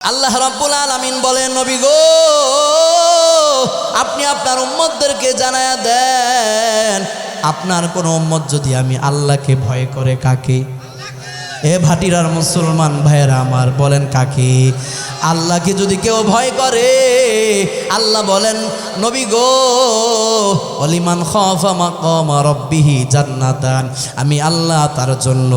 আল্লাহ রাব্বুল আলামিন বলেন, নবী গো, আপনি আপনার উম্মতদেরকে জানায়া দেন, আপনার কোন উম্মত যদি আমি আল্লাহকে ভয় করে, কাকে? এ ভাটিরার মুসলমান ভাইয়েরা আমার, বলেন কাকে? আল্লাহকে যদি কেউ ভয় করে, আল্লাহ বলেন নবী গো, ওয়ালিমান খাফা মাকামা রাব্বিহি জান্নাতান, আমি আল্লাহ তার জন্য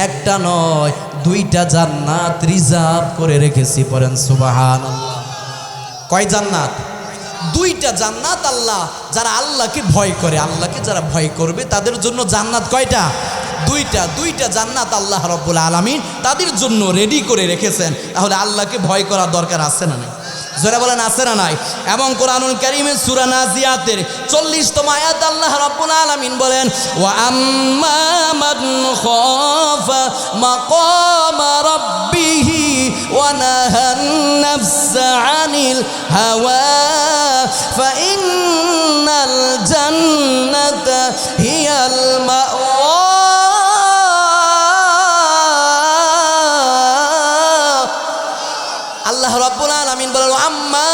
একটা নয় দুইটা জান্নাত রিজার্ভ করে রেখেছি। পড়েন সুবহানাল্লাহ। কয় জান্নাত? দুইটা জান্নাত। আল্লাহ যারা আল্লাহকে ভয় করে, আল্লাহকে যারা ভয় করবে তাদের জন্য জান্নাত কয়টা? দুইটা জান্নাত আল্লাহ রাব্বুল আলামিন তাদের জন্য রেডি করে রেখেছেন। তাহলে আল্লাহকে ভয় করার দরকার আছে না নাই? যারা বলেন আছে না নাই? এবং কোরআনুল কারীমের সূরা নাজিয়াতের 40তম আয়াত আল্লাহ রাব্বুল আলামিন বলেন, ওয়া আম্মা মান খাফা মাকামা রাব্বিহি ওয়া নাহান নাফসা আনিল হাওয়া ফাইন্নাল জান্নাতা হিয়াল মাওয়া। আল্লাহ রাব্বুল আলামিন বলেন, আম্মা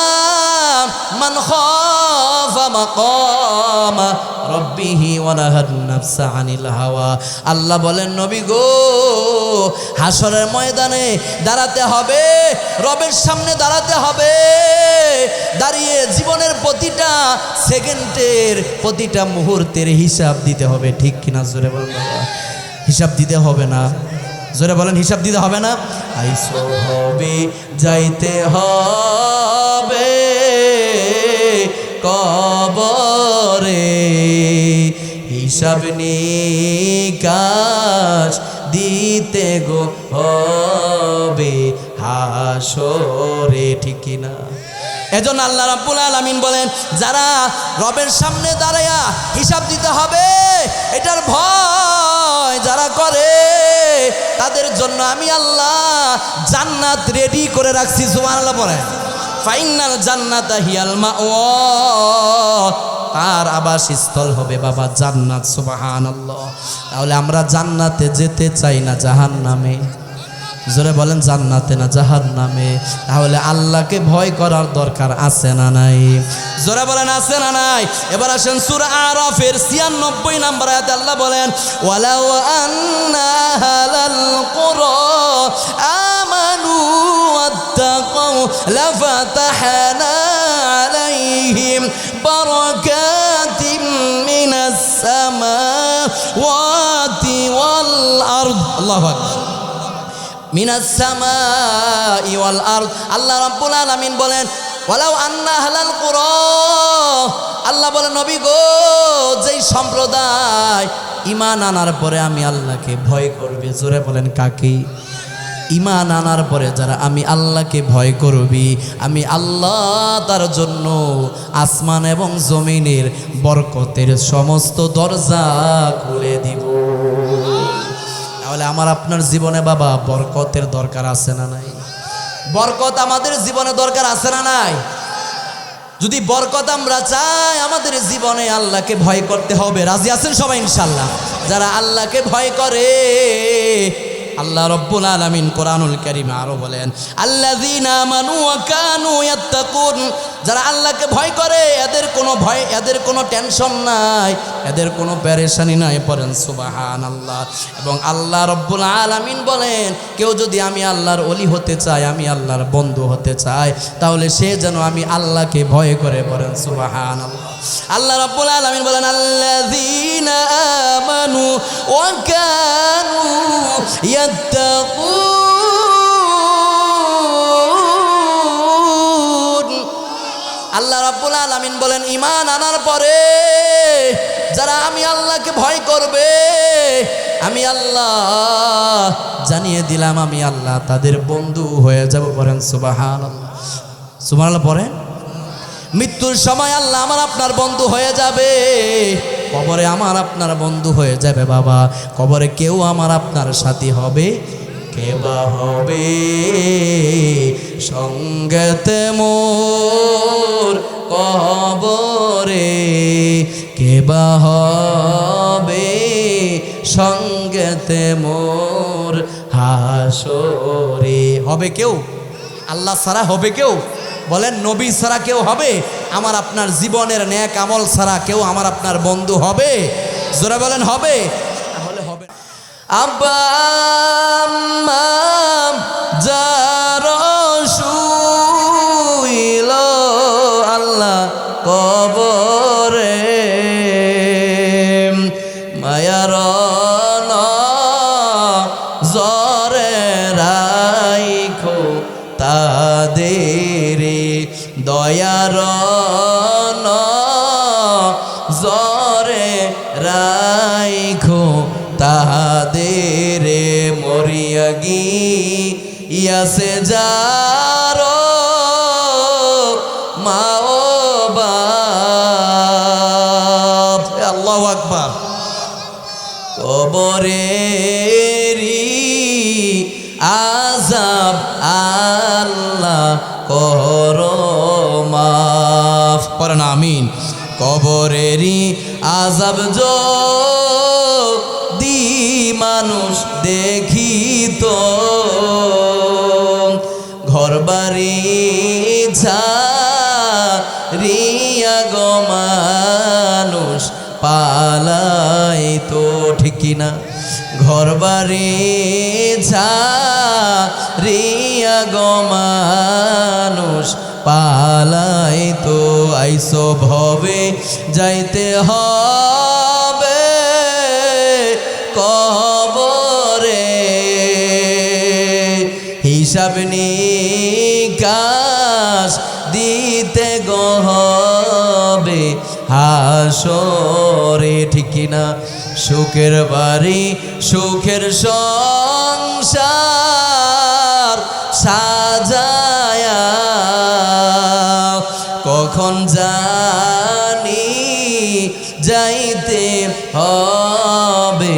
মান খাফা মাকামা রাব্বিহি ওয়া নাহান নাফসা আনিল হাওয়া। আল্লাহ বলেন নবী গো, হাসরের ময়দানে দাঁড়াতে হবে, রবের সামনে দাঁড়াতে হবে, দাঁড়িয়ে জীবনের প্রতিটা সেকেন্ডের প্রতিটা মুহূর্তের হিসাব দিতে হবে। ঠিক কিনা? জোরে বলেন বাবা। হিসাব দিতে হবে না? জোরে বলেন, হিসাব দিতে হবে না? আইসো হবে, যাইতে হবে কবরে, হিসাব নিকাশ দিতে গো হবে হাসরে। ঠিক কিনা? এজন্য আল্লাহ রাব্বুল আলামিন বলেন, যারা রবের সামনে দাঁড়ায়া হিসাব দিতে হবে এটার ভয় যারা করে, তাদের জন্য আমি আল্লাহ জান্নাত রেডি করে রাখছি। সুবহানাল্লাহ পড়েন। ফাইনাল জান্নাতা হিয়াল মাওয়া, তার আবাসস্থল হবে বাবা জান্নাত। সুবহানাল্লাহ। তাহলে আমরা জান্নাতে যেতে চাই না জাহান্নামে? জোরে বলেন, জান্নাতে না জাহান্নামে? তাহলে আল্লাহকে ভয় করার দরকার আছে না নাই? জোরে বলেন আছে না নাই? এবার আসেন সূরা আরাফের 96 নম্বর আয়াতে আল্লাহ বলেন, ওয়ালাউ আন্না আহলাল কুরা আমানু ওয়াত্তাকাউ লাফাতাহনা আলাইহিম বারাকাতিম মিনাস সামাওয়াতি ওয়াল আরদ। আল্লাহু আকবার। মিনাস সামাই ওয়াল আরদ। আল্লাহ রাব্বুল আলামিন বলেন, ওয়ালাউ আন্না আহলাল কুরা, আল্লাহ বলেন নবী গো, যেই সম্প্রদায় ঈমান আনার পরে আমি আল্লাহকে ভয় করবে। জোরে বলেন কাকে? ঈমান আনার পরে যারা আমি আল্লাহকে ভয় করবি, আমি আল্লাহ তার জন্য আসমান এবং জমিনের বরকতের সমস্ত দরজা খুলে দিব। তাহলে আমার আপনার জীবনে বাবা বরকতের দরকার আছে না নাই? বরকত আমাদের জীবনে দরকার আছে না নাই? যদি বরকত আমরা চাই, আমাদের জীবনে আল্লাহকে ভয় করতে হবে। রাজি আছেন সবাই ইনশাআল্লাহ? যারা আল্লাহকে ভয় করে, আল্লাহ রাব্বুল আলামিন কোরআনুল কারীমে আরো বলেন, আল্লাযীনা আমানু ওয়া কানু ইয়াত্তাকুন, যারা আল্লাহকে ভয় করে এদের কোনো ভয়, এদের কোনো টেনশন নাই, এদের কোনো পেরেশানি নাই। পড়েন সুবহানাল্লাহ। এবং আল্লাহ রাব্বুল আলামিন বলেন, কেউ যদি আমি আল্লাহর ওলি হতে চায়, আমি আল্লাহর বন্ধু হতে চায়, তাহলে সে যেন আমি আল্লাহকে ভয় করে। পড়েন সুবহানাল্লাহ। আল্লাহ রাব্বুল আলামিন বলেন, আল্লাযীনা আমানু ওয়া কানু ইয়াত্তাকুন। আল্লাহ রাব্বুল আলামিন বলেন, ঈমান আনার পরে যারা আমি আল্লাহকে ভয় করবে, আমি আল্লাহ জানিয়ে দিলাম, আমি আল্লাহ তাদের বন্ধু হয়ে যাব। পড়েন সুবহানাল্লাহ। সুবহানাল্লাহ পড়েন। মৃত্যুর সময় আল্লাহ আমার আপনার বন্ধু হয়ে যাবে, কবরে আমার আপনার বন্ধু হয়ে যাবে বাবা। কবরে কেউ আমার আপনার সাথী হবে, কেবা হবে সঙ্গেতে মোর কবরে, কেবা হবে সঙ্গেতে মোর হাসরে। হবে কেউ? আল্লাহ ছাড়া হবে কেউ? বলেন নবী ছাড়া কেউ হবে? আমার আপনার জীবনের নেক আমল ছাড়া কেউ আমার আপনার বন্ধু হবে? জোরে বলেন হবে? তাহলে হবে। আব্বা আম্মা যারা শুইল আল্লাহ কবরে, মায়ার জরে রাইখো তাদের, দয়ার জরে রাইখো তাদের, মরিয়া গিয়াছে যার মা ও বাপ। আল্লাহু আকবার। কবরেরি আযাব আল্লাহ করো মাফ, পড়েন আমিন। কবরেরি আযাব যদি মানুষ দেখিত, ঘরবাড়ি ছাড়িয়া গো মানুষ পালাইতো, ঠিক কিনা? ঘরবাড়ি ছাড়িয়া গো মানুষ পালাইতো, আইসো ভবে যাইতে হবে কবরে, হিসাব নিকাশ দিতে গো হবে হাসরে, ঠিক কিনা? সুখের বাড়ি সুখের সংসার সাজায়া কখন জানি যাইতে হবে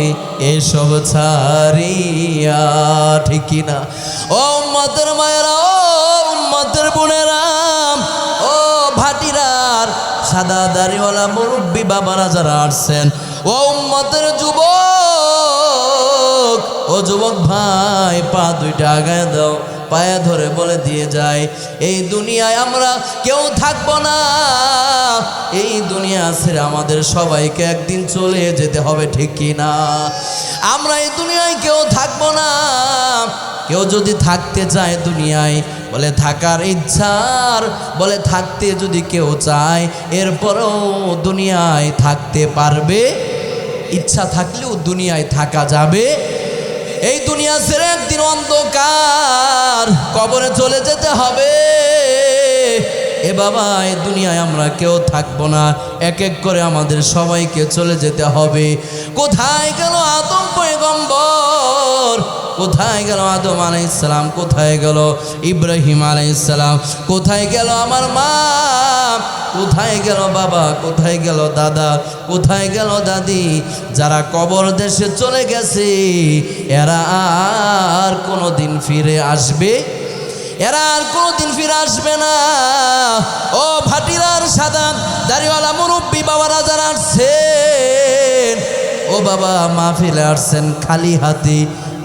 এসব ছাড়িয়া, ঠিক কিনা? ও উম্মতের মায়েরা, ও উম্মতের বোনেরা, ও ভাটিরার সাদা দাড়িওয়ালা মুরব্বী বাবারা যারা আসছেন, ও উম্মতের যুবক, ও যুবক ভাই, পা দুইটা আগায় দাও, পায়ে ধরে বলে দিয়ে যায়, এই দুনিয়ায় আমরা কেউ থাকবো না। এই দুনিয়া ছেড়ে আমাদের সবাইকে একদিন চলে যেতে হবে, ঠিক কিনা? আমরা এই দুনিয়ায় কেউ থাকবো না। কেউ যদি থাকতে চায় দুনিয়ায়, বলে থাকার ইচ্ছার, বলে থাকতে যদি কেউ চায়, এরপরেও দুনিয়ায় থাকতে পারবে? ইচ্ছা থাকলেও দুনিয়ায় থাকা যাবে? এই দুনিয়া ছেড়ে একদিন অন্ধকার কবরে চলে যেতে হবে। এ বাবা, এই দুনিয়ায় আমরা কেউ থাকবো না, এক এক করে আমাদের সবাইকে চলে যেতে হবে। কোথায় গেল আদম পয়গম্বর? কোথায় গেল আদম আলাইহিস সালাম? কোথায় গেল ইব্রাহিম আলাইহিস সালাম? কোথায় গেল আমার মা? কোথায় গেল বাবা? কোথায় গেল দাদা? কোথায় গেল দাদি? যারা কবর দেশে চলে গেছে, এরা আর কোনোদিন ফিরে আসবে? এরা আর কোনোদিন ফিরে আসবে না। ও ভাটিরার সাদা দাড়িওয়ালা মুরব্বী বাবারা যারা আসছেন, ও বাবা মাহফিলে আসছেন খালি হাতে,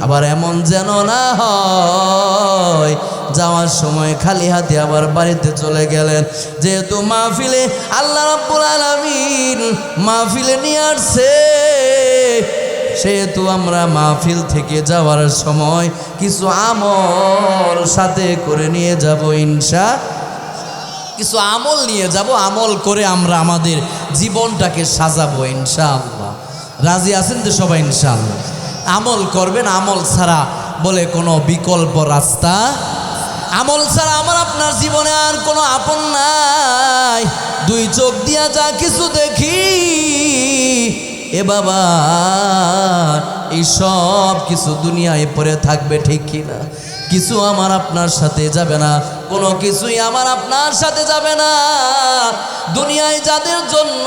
আবার এমন যেন না হয় যাওয়ার সময় খালি হাতে আবার বাড়িতে চলে গেলেন। যেহেতু মাহফিলে আল্লাহ রাব্বুল আলামিন মাহফিলে নিয়ে আসছে, সেহেতু আমরা মাহফিল থেকে যাওয়ার সময় কিছু আমল সাথে করে নিয়ে যাব। কিছু আমল নিয়ে যাব, আমল করে আমরা আমাদের জীবনটাকে সাজাবো ইনশাআল্লাহ। রাজি আছেন তো সবাই? ইনশাআল্লাহ আমল করবেন। আমল ছাড়া বলে কোনো বিকল্প রাস্তা, আমল ছাড়া আমার আপনার জীবনে আর কোনো আপন নাই। দুই চোখ দিয়া যা কিছু দেখি, এ বাবা এই সব কিছু দুনিয়ায় পড়ে থাকবে, ঠিক কিনা? কিছু আমার আপনার সাথে যাবে না, কোনো কিছুই আমার আপনার সাথে যাবে না। দুনিয়ায় যাদের জন্য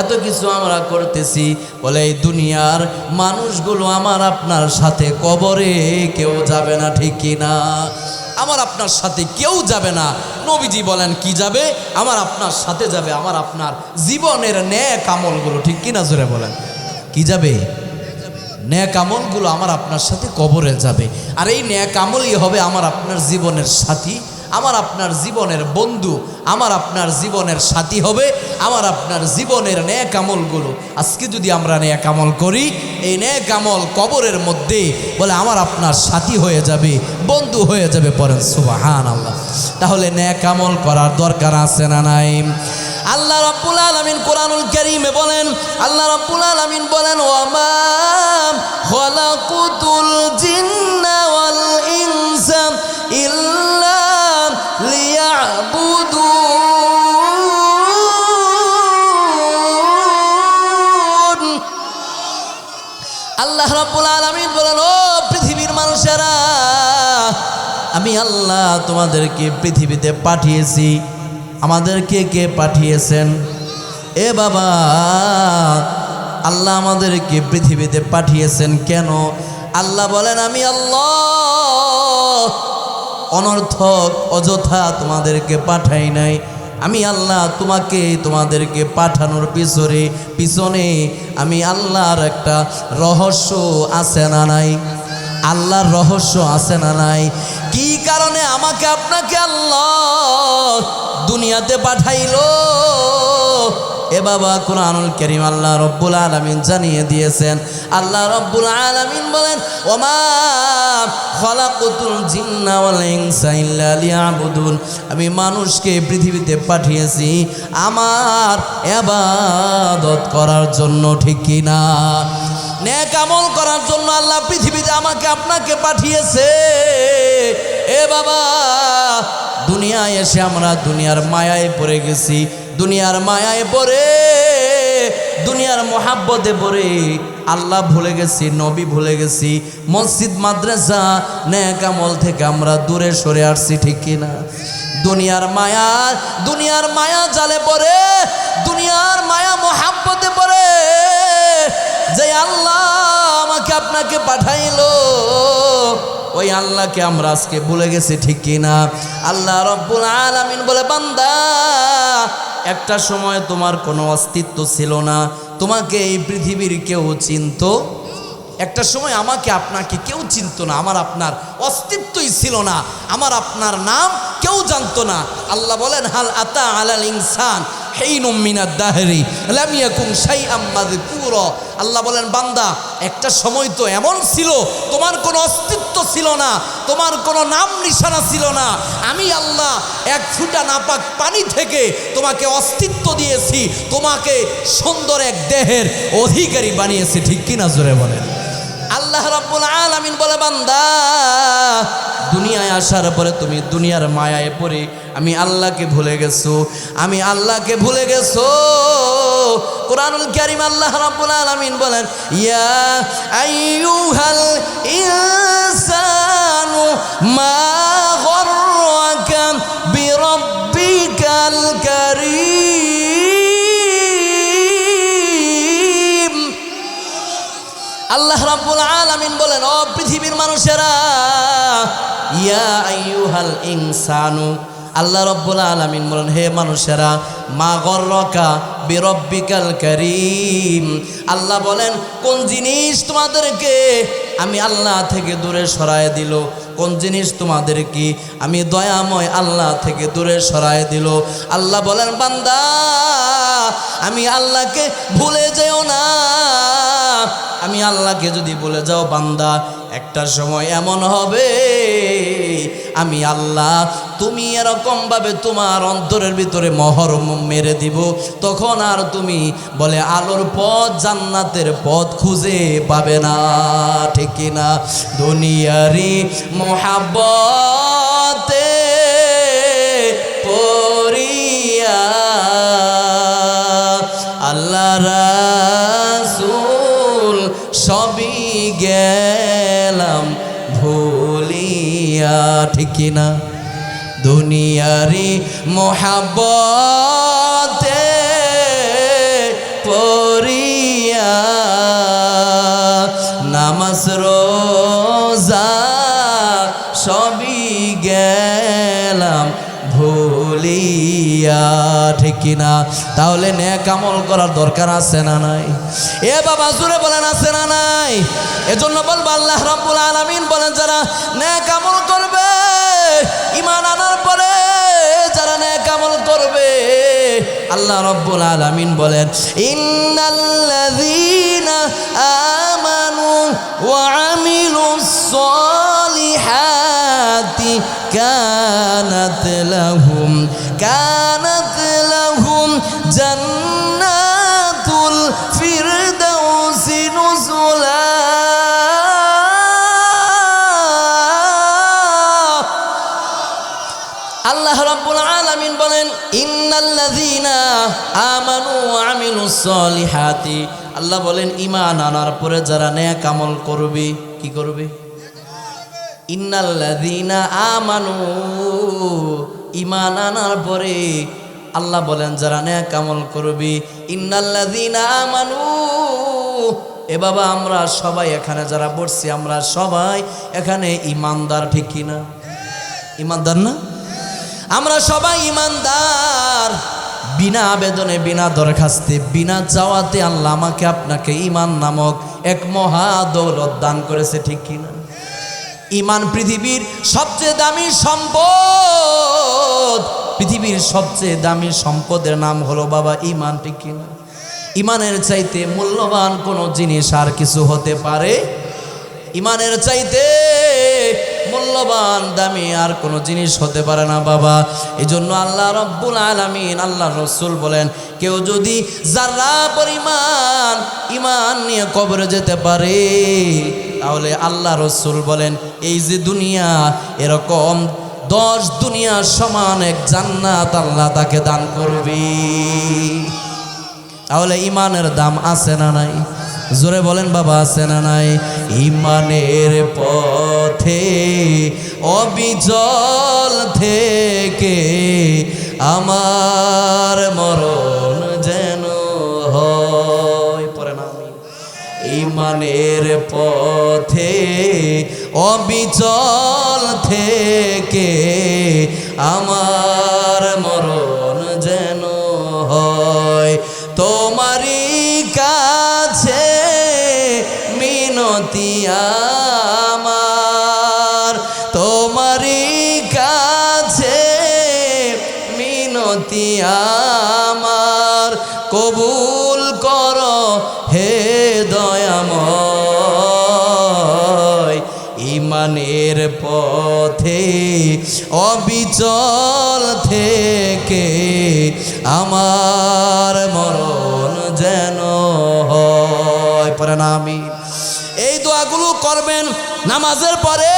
এত কিছু আমরা করতেছি, বলে এই দুনিয়ার মানুষগুলো আমার আপনার সাথে কবরে কেউ যাবে না, ঠিক কিনা? আমার আপনার সাথে কেউ যাবে না। নবীজি বলেন কি যাবে? আমার আপনার সাথে যাবে আমার আপনার জীবনের নেক আমলগুলো, ঠিক কিনা? জোরে বলেন, কি যাবে? নেক আমলগুলো আমার আপনার সাথে কবরে যাবে। আর এই নেক আমলই হবে আমার আপনার জীবনের সাথী, আমার আপনার জীবনের বন্ধু, আমার আপনার জীবনের সাথী হবে আমার আপনার জীবনের নেক আমলগুলো। আজকে যদি আমরা নেক আমল করি, এই নেক আমল কবরের মধ্যে বলে আমার আপনার সাথী হয়ে যাবে, বন্ধু হয়ে যাবে। পড়েন সুবহানাল্লাহ। তাহলে নেক আমল করার দরকার আছে না নাই? আল্লাহ রাব্বুল আলামিন কোরআনুল কারীমে বলেন, আল্লাহ রাব্বুল আলামিন বলেন, ওয়ামা খালাকুতুল জিন্না ওয়াল ইনসা ইল্লা লিয়াবুদুন। আল্লাহ রাব্বুল আলামিন বলেন, ও পৃথিবীর মানুষেরা, আমি আল্লাহ তোমাদেরকে পৃথিবীতে পাঠিয়েছি। আমাদেরকে কে পাঠিয়েছেন? এ বাবা, আল্লাহ আমাদেরকে পৃথিবীতে পাঠিয়েছেন কেন? আল্লাহ বলেন, আমি আল্লাহ অনর্থক অযথা তোমাদেরকে পাঠাই নাই। আমি আল্লাহ তোমাদেরকে পাঠানোর পিছনে আমি আল্লাহর একটা রহস্য আছে না নাই? আল্লাহর রহস্য আছে না নাই? কি কারণে আমাকে আপনাকে আল্লাহ দুনিয়াতে পাঠাইলো? এ বাবা, কুরআনুল কারীম আল্লাহ রাব্বুল আলামিন জানিয়ে দিয়েছেন। আল্লাহ রাব্বুল আলামিন বলেন, ওমা খালাকুতুল জিন্না ওয়াল ইনসা ইল্লা লিয়াবুদুন। আমি মানুষকে পৃথিবীতে পাঠিয়েছি আমার ইবাদত করার জন্য, ঠিক কি না? নেক আমল করার জন্য আল্লাহ পৃথিবীতে আমাকে আপনাকে পাঠিয়েছে। এ বাবা, দুনিয়ায় এসে আমরা দুনিয়ার মায়ায় পড়ে গেছি। দুনিয়ার মায়ায় পড়ে, দুনিয়ার মোহাব্বতে পড়ে আল্লাহ ভুলে গেছি, নবী ভুলে গেছি, মসজিদ মাদ্রাসা নেক আমল থেকে আমরা দূরে সরে আসছি, ঠিক কিনা? দুনিয়ার মায়া জালে পড়ে, দুনিয়ার মায়া মোহাব্বতে পড়ে যে আল্লাহ আমাকে আপনাকে পাঠাইলো, ওই আল্লাহকে আমরা আজকে ভুলে গেছি, ঠিক কিনা? আল্লাহ রাব্বুল আলামিন বলে, বান্দা, একটা সময় তোমার কোনো অস্তিত্ব ছিল না, তোমাকে এই পৃথিবীর কেউ চিনতো। একটা সময় আমাকে আপনাকে কেউ চিনতো না, আমার আপনার অস্তিত্বই ছিল না, আমার আপনার নাম কেউ জানতো না। আল্লাহ বলেন, হাল আতা আলাল ইনসান হিনুম মিনাদ দাহরি লাম ইয়াকুন শাইআম মাযকুরা। আল্লাহ বলেন, বান্দা, একটা সময় তো এমন ছিল তোমার কোনো অস্তিত্ব ছিল না, তোমার কোনো নাম নিশানা ছিল না। আমি আল্লাহ এক ফোঁটা নাপাক পানি থেকে তোমাকে অস্তিত্ব দিয়েছি, তোমাকে সুন্দর এক দেহের অধিকারী বানিয়েছি, ঠিক কিনা? জোরে বলেন। আল্লাহ রাব্বুল আলামিন বলে, বান্দা, দুনিয়ায় আসার পরে তুমি দুনিয়ার মায়ায় পড়ে আমি আল্লাহকে ভুলে গেছো, আমি আল্লাহকে ভুলে গেছো। কুরআনুল কারীম আল্লাহ রাব্বুল আলামিন বলেন, ইয়া আইয়ুহাল ইনসানু মা গররাকা বিরাব্বিকাল কারীম। আল্লাহ রাব্বুল আলামিন বলেন, ও পৃথিবীর মানুষেরা, ইয়া আইয়ুহাল ইনসানু, আল্লাহ রাব্বুল আলামিন বলেন, হে মানুষেরা, মা গররাকা বিরাব্বিকাল কারীম। আল্লাহ বলেন, কোন জিনিস তোমাদেরকে আমি আল্লাহ থেকে দূরে সরায় দিল? কোন জিনিস তোমাদেরকে আমি দয়াময় আল্লাহ থেকে দূরে সরায় দিল? আল্লাহ বলেন, বান্দা, আমি আল্লাহকে ভুলে যেও না। আমি আল্লাহকে যদি ভুলে যাও বান্দা, একটা সময় এমন হবে আমি আল্লাহ তুমি এরকমভাবে তোমার অন্তরের ভিতরে মোহর মেরে দিব, তখন আর তুমি বলে আলোর পথ, জান্নাতের পথ খুঁজে পাবে না, ঠিক কিনা? দুনিয়ারি মোহাব্বতে পড়িয়া আল্লাহ রাসূল সবই গেলাম ভুলিয়া, ঠিক কিনা? দুনিয়ারি মোহাব্বতে পড়িয়া নামাজ রোজা সবই গেলাম ভুলিয়া, ঠিক কিনা? তাহলে নেক আমল করার দরকার আছে না নাই? এ বাবা জোরে বলেন আছে না নাই? এজন্য বলবো আল্লাহ রাব্বুল আলামিন বলেন যারা নেক আমল করবে, ঈমান আনার পরে যারা নেক আমল করবে, আল্লাহ রাব্বুল আলামিন বলেন ইন্নাল্লাযীনা আমানু ওয়া আমিলুস সলিহাতি কানাত লাহুম জান্নাতুল ফিরদাউসি নুজুলা। আল্লাহ রাব্বুল আলামিন বলেন ইন্নাল্লাযীনা আমানু ওয়া আমিলুস সলিহাতি, আল্লাহ বলেন ঈমান আনার পরে যারা নেক আমল করবে, কি করবে? ইন্নাল্লাযীনা আমানু, ঈমান আনার পরে আল্লাহ বলেন যারা নেক আমল করবে, ইন্নাল্লাযীনা আমানু। এ বাবা আমরা সবাই এখানে যারা বসছি আমরা সবাই এখানে ঈমানদার, ঠিক কিনা? ঈমানদার না? আমরা সবাই ঈমানদার। বিনা আবেদনে, বিনা দরখাস্তে, বিনা চাওয়াতে আল্লাহ আমাকে আপনাকে ঈমান নামক এক মহা দৌলত দান করেছে, ঠিক কিনা? ঈমান পৃথিবীর সবচেয়ে দামি সম্পদ। পৃথিবীর সবচেয়ে দামি সম্পদের নাম হলো বাবা ঈমান, ঠিক কিনা? ঈমানের চাইতে মূল্যবান কোনো জিনিস আর কিছু হতে পারে? ঈমানের চাইতে মূল্যবান দামি আর কোনো জিনিস হতে পারে না বাবা। এই জন্য আল্লাহ রাব্বুল আলামিন, আল্লাহ রসুল বলেন কেউ যদি যারা পরিমাণ ঈমান নিয়ে কবরে যেতে পারে, তাহলে আল্লাহ রসুল বলেন এই যে দুনিয়া, এরকম 10 দুনিয়া সমান এক জান্নাত আল্লাহ তাকে দান করবে। তাহলে ঈমানের দাম আছে না নাই? জোরে বলেন বাবা আছে না নাই? ঈমানের পথে অবিচল থেকে আমার মরণ যেন হয়, পড়ে না আমি। ঈমানের পথে অবিচল থেকে আমার মরণ যেন হয়। তোমারই কাছে মিনতি আমার, তোমারই কাছে মিনতি আমার, কবুল করো হে দয়াময়। ঈমানের পথে অবিচল থেকে আমার মরণ যেন হয়, পরে না আমি। এই দোয়াগুলো করবেন নামাজের পরে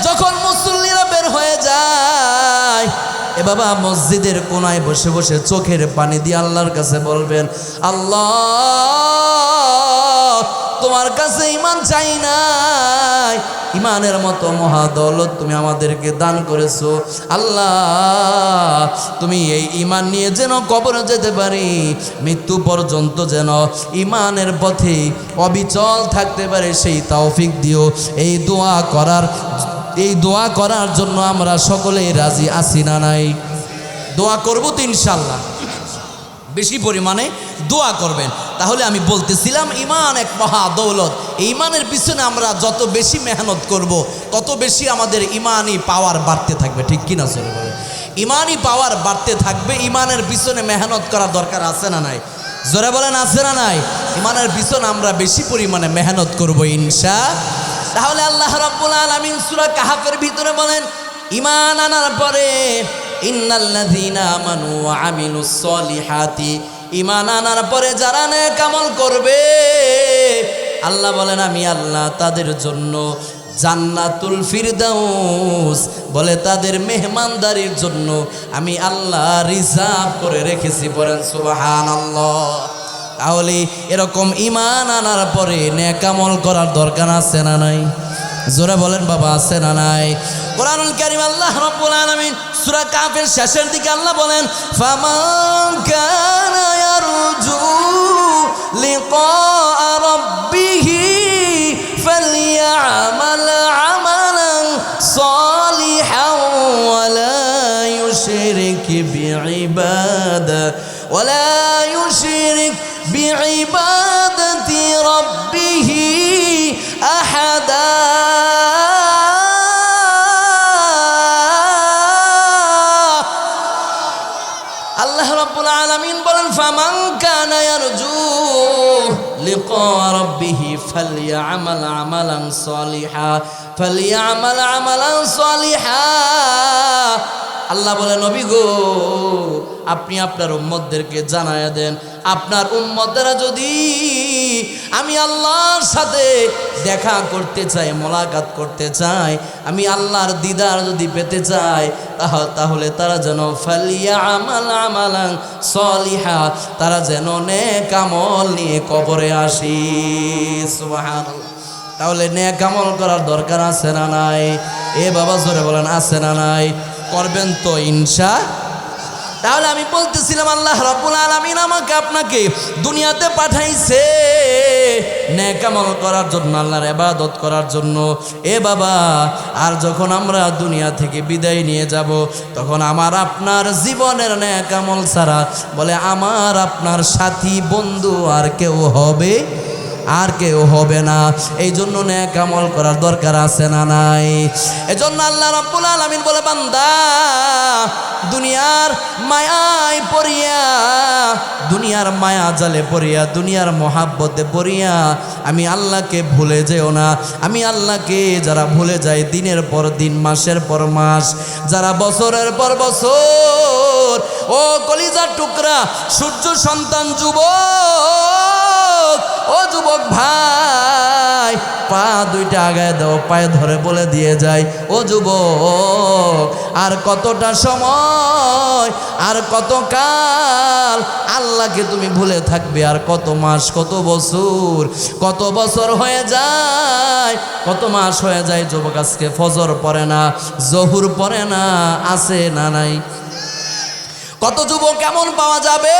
যখন মুসল্লিরা বের হয়ে যায়। এ বাবা মসজিদের কোনায় বসে বসে চোখের পানি দিয়ে আল্লাহর কাছে বলবেন আল্লাহ তোমার কাছে ঈমান চাই নাই, ঈমানের মতো মহা দৌলত তুমি আমাদেরকে দান করেছো। আল্লাহ তুমি এই ঈমান নিয়ে যেন কবরে যেতে পারি, মৃত্যু পর্যন্ত যেন ঈমানের পথে অবিচল থাকতে পারে সেই তৌফিক দিও। এই দোয়া করার জন্য আমরা সকলেই রাজি আছি না নাই? দোয়া করবো তো ইনশাল্লাহ, বেশি পরিমাণে দোয়া করবেন। তাহলে আমি বলতেছিলাম ঈমান এক মহা দৌলত। এই ঈমানের পিছনে আমরা যত বেশি মেহনত করব, তত বেশি আমাদের ঈমানি পাওয়ার বাড়তে থাকবে, ঠিক কিনা? জোরে বলে ঈমানি পাওয়ার বাড়তে থাকবে। ঈমানের পিছনে মেহনত করার দরকার আছে না নাই? জোরে বলেন আছে না নাই? ঈমানের পিছনে আমরা বেশি পরিমাণে মেহনত করব ইনশাআল্লাহ। তাহলে আল্লাহ রাব্বুল আলামিন সূরা কাহাফের ভিতরে বলেন ঈমান আনার পরে ইন্নাল্লাযীনা আমানু ওয়া আমিলুস সলিহাতি, ঈমান আনার পরে যারা নেক আমল করবে, আল্লাহ বলেন আমি আল্লাহ তাদের জন্য জান্নাতুল ফিরদাউস বলে তাদের মেহমানদারির জন্য আমি আল্লাহ রিজার্ভ করে রেখেছি। বলেন সুবহানাল্লাহ। তাহলে এরকম ঈমান আনার পরে নেক আমল করার দরকার আছে না নাই? জোরে বলেন বাবা আছে না নাই? কোরআনুল কারীম আল্লাহ রাব্বুল আলামিন সূরা কাফের শেষের দিকে আল্লাহ বলেন ফামান কানা ইয়ারজু লিকা রাব্বিহি ফালইআমাল আমালান সালিহান ওয়া লা بعبادة ربه أحدا আল্লাহ রাব্বুল আলামিন বলেন ফামান কানা ইয়ারজু লিকা রাব্বিহি ফালইআমাল আমালান সালিহা আল্লাহ বলে নবী গো আপনি আপনার উম্মতদেরকে জানায়া দেন আপনার উম্মতেরা যদি আমি আল্লাহর সাথে দেখা করতে চাই মোলাকাত করতে চাই আমি আল্লাহর দিদার যদি পেতে চাই তাহলে তারা যেন ফালিয়ামাল আমালান সালিহা তারা যেন নেক আমল নিয়ে কবরে আসি সুবহানাল্লাহ তাহলে নেক আমল করার দরকার আছে না নাই এ বাবা জোরে বলেন আছে না নাই করবেন তো ইনশাআল্লাহ তাহলে আমি বলতেছিলাম আল্লাহ রাব্বুল আলামিন আমাকে আপনাকে দুনিয়াতে পাঠাইছে নেক আমল করার জন্য আল্লাহর ইবাদত করার জন্য এ বাবা আর যখন আমরা দুনিয়া থেকে বিদায় নিয়ে যাব তখন আমার আপনার জীবনের নেক আমল ছাড়া বলে আমার আপনার সাথী বন্ধু আর কেউ হবে না এই জন্য নেক আমল করার দরকার আছে না নাই এজন্য আল্লাহ রাব্বুল আলামিন বলে বান্দা দুনিয়ার মায়ায় পড়িয়া দুনিয়ার মায়া জালে পড়িয়া দুনিয়ার মহাব্বতে পড়িয়া আমি আল্লাহকে ভুলে যেও না আমি আল্লাহকে যারা ভুলে যায় দিনের পর দিন মাসের পর মাস যারা বছরের পর বছর ও কলিজার টুকরা সূর্য সন্তান যুবক ও যুবক ভাই পা দুইটা আগায় দাও পায়ে ধরে বলে দিয়ে যায় ও যুবক আর কতটা সময় আর কত কাল আল্লাহকে তুমি ভুলে থাকবে আর কত মাস কত বছর হয়ে যায় কত মাস হয়ে যায় যুবক আজকে ফজর পড়ে না জোহর পড়ে না আছে না নাই কত যুবক কেমন পাওয়া যাবে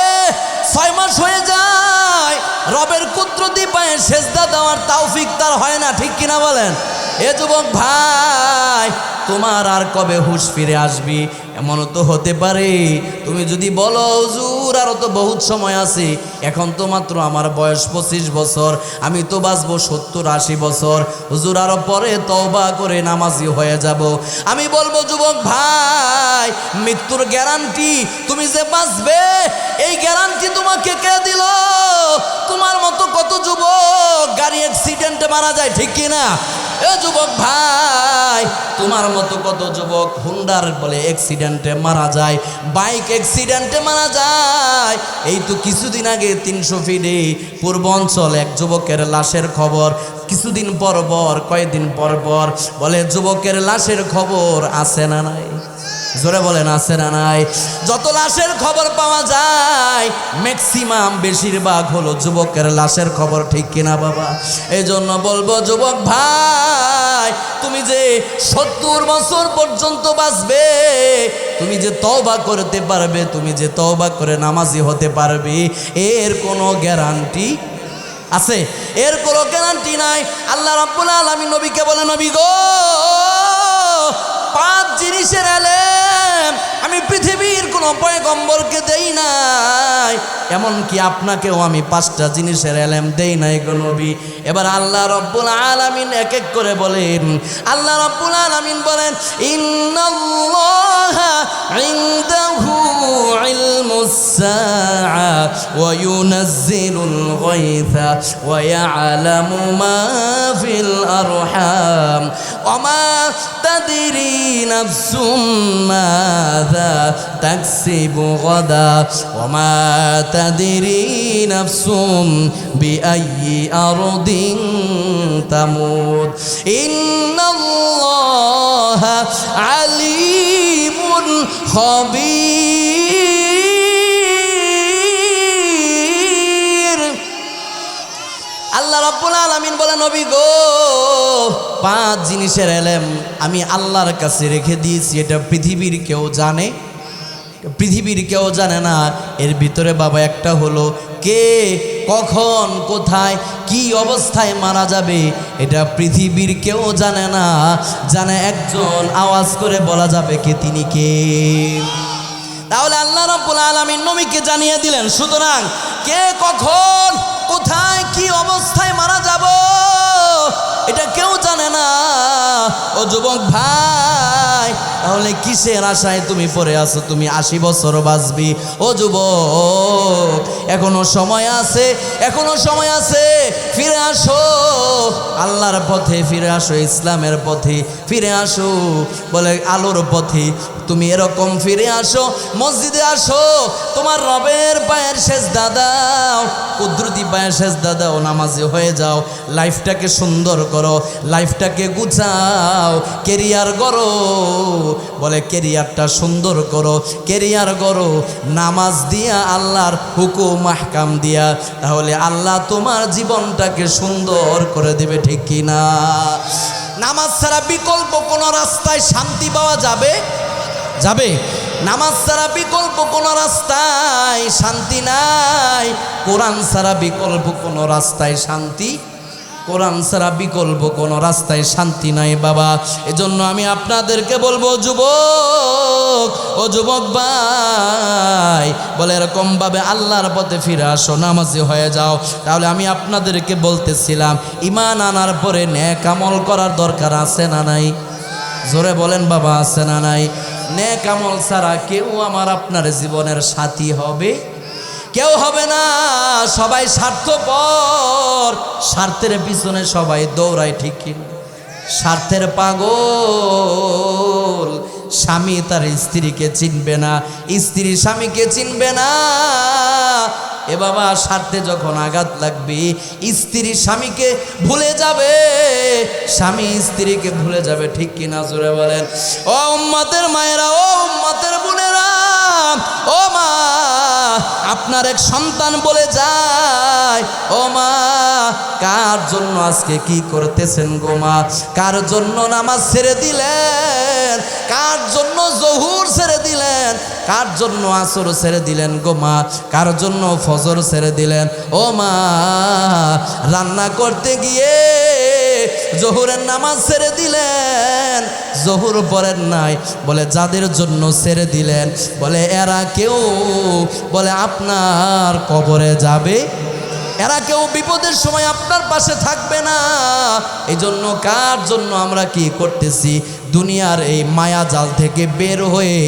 6 মাস হয়ে যায় রবের কুদরতি পায়ে সেজদা দেওয়ার তৌফিক তার হয় না ঠিক কিনা বলেন এ যুবক ভাই তোমার আর কবে হুঁশ ফিরে আসবি এমনও তো হতে পারে তুমি যদি বলো হুজুর আরো তো বহুত সময় আছে এখন তো মাত্র আমার বয়স 25 বছর আমি তো বাঁচবো 70-80 বছর হুজুর আরো পরে তওবা করে নামাজি হয়ে যাব আমি বলবো যুবক ভাই মৃত্যুর গ্যারান্টি তুমি যে বাঁচবে এই গ্যারান্টি তোমাকে কে দিল তোমার মতো কত যুবক গাড়ি অ্যাক্সিডেন্টে মারা যায় ঠিক কিনা এ যুবক ভাই তোমার মতো কত যুবক হুন্ডার বলে অ্যাক্সিডেন্টে মারা যায় বাইক অ্যাক্সিডেন্টে মারা যায় এই তো কিছুদিন আগে 300 ফিটে পূর্বাঞ্চল এক যুবকের লাশের খবর কিছুদিন কয়েকদিন পর বলে যুবকের লাশের খবর আছে না নাই জোরে বলেন আছে না নাই যত লাশের খবর পাওয়া যায় ম্যাক্সিমাম বেশিরভাগ হলো যুবকের লাশের খবর ঠিক কিনা বাবা এই জন্য বলবো যুবক ভাই তুমি যে 70 বছর পর্যন্ত বাঁচবে তুমি যে তওবা করতে পারবে তুমি যে তওবা করে নামাজি হতে পারবে এর কোনো গ্যারান্টি আছে এর কোনো গ্যারান্টি নাই আল্লাহ রাব্বুল আলামিন নবীকে বলে নবী গো 5 জিনিসের ইলম আমি পৃথিবীর কোনো পয়গম্বরকে দেই নাই এমনকি আপনাকেও আমি 5টা জিনিসের ইলম দেই নাই গো নবী এবার আল্লাহ রাব্বুল আলামিন এক এক করে বলেন আল্লাহ রাব্বুল আলামিন বলেন ইন্নাল্লাহা ইনদাহু ইলমুস সাআ ওয়া ইউনাজ্জিলুল গায়থা ওয়া ইয়ালামু মা ফিল আরহাম ওয়া মা তাদরি নাফসুম মাযা তাকসিবু গাদা ওয়া মা তাদরি নাফসুম বিআইয়ি আরদিন তামুত ইন্নাল্লাহা আলিমুন খবীর আল্লাহ রাব্বুল আলামিন বলে নবী গো 5 জিনিসের ইলম আমি আল্লাহর কাছে রেখে দিয়েছি এটা পৃথিবীর কেউ জানে না এর ভিতরে বাবা একটা হলো কে কখন কোথায় কি অবস্থায় মারা যাবে এটা পৃথিবীর কেউ জানে না জানে একজন আওয়াজ করে বলা যাবে কে তিনি কে তাহলে আল্লাহ রাব্বুল আলামিন নবীকে জানিয়ে দিলেন, সুতরাং কে কখন কোথায় কি অবস্থায় মারা যাব এটা কেউ জানে না। ও যুবক ভাই, তাহলে কিসের আশায় তুমি পড়ে আছো? তুমি 80 বছর বাঁচবি। ও যুবক, এখনো সময় আছে, এখনো সময় আছে। ফিরে আসো আল্লাহর পথে, ফিরে আসো ইসলামের পথে, ফিরে আসো বলে আলোর পথে। তুমি এরকম ফিরে আসো, মসজিদে আসো, তোমার রবের পায়ের সেজদা দাও, কুদরতি পায়ের সেজদা দাও, নামাজি হয়ে যাও, লাইফটাকে সুন্দর করো, লাইফটাকে গুছাও, কেরিয়ার করো। বলে কেরিয়ারটা সুন্দর করো, কেরিয়ার করো নামাজ দিয়া, আল্লাহর হুকুম আহকাম দিয়া, তাহলে আল্লাহ তোমার জীবনটাকে সুন্দর করে দেবে, ঠিক কি না? নামাজ ছাড়া বিকল্প কোনো রাস্তায় শান্তি পাওয়া যাবে? যাবে? নামাজ ছাড়া বিকল্প কোনো রাস্তায় শান্তি নাই। কোরআন ছাড়া বিকল্প কোনো রাস্তায় শান্তি, কোরআন ছাড়া বিকল্প কোনো রাস্তায় শান্তি নাই বাবা। এজন্য আমি আপনাদেরকে বলবো, যুবক, ও যুবক ভাই, বলে এরকমভাবে আল্লাহর পথে ফিরে আসো, নামাজি হয়ে যাও। তাহলে আমি আপনাদেরকে বলতেছিলাম, ঈমান আনার পরে নেক আমল করার দরকার আছে না নাই? জোরে বলেন বাবা, আছে না নাই? নেক আমল ছাড়া কেউ আমার আপনার জীবনের সাথী হবে? কেউ হবে না। সবাই স্বার্থপর, স্বার্থের পিছনে সবাই দৌড়ায়, ঠিক কিনা? স্বার্থের পাগল। স্বামী তার স্ত্রীকে চিনবে না, স্ত্রী স্বামীকে চিনবে না। এ বাবা, স্বার্থে যখন আঘাত লাগবে, স্ত্রী স্বামীকে ভুলে যাবে, স্বামী স্ত্রীকে ভুলে যাবে, ঠিক কিনা? জোরে বলেন। ও উম্মতের মায়েরা, ও উম্মতের বোনেরা, ও মা, আপনার এক সন্তান বলে যায়, ও মা, কার জন্য আজকে কি করতেছেন গো মা? কার জন্য নামাজ ছেড়ে দিলেন? কার জন্য জহুর ছেড়ে দিলেন? কার জন্য আসর ছেড়ে দিলেন গো মা? কার জন্য ফজর ছেড়ে দিলেন? ও মা, রান্না করতে গিয়ে জহুরের নামাজ ছেড়ে দিলেন, জহুর পড়েন নাই। বলে যাদের জন্য ছেড়ে দিলেন, বলে এরা কেউ বলে আপনার কবরে যাবে, এরা কেউ বিপদের সময় আপনার পাশে থাকবে না। এই জন্য কার জন্য আমরা কি করতেছি? দুনিয়ার এই মায়া জাল থেকে বের হয়ে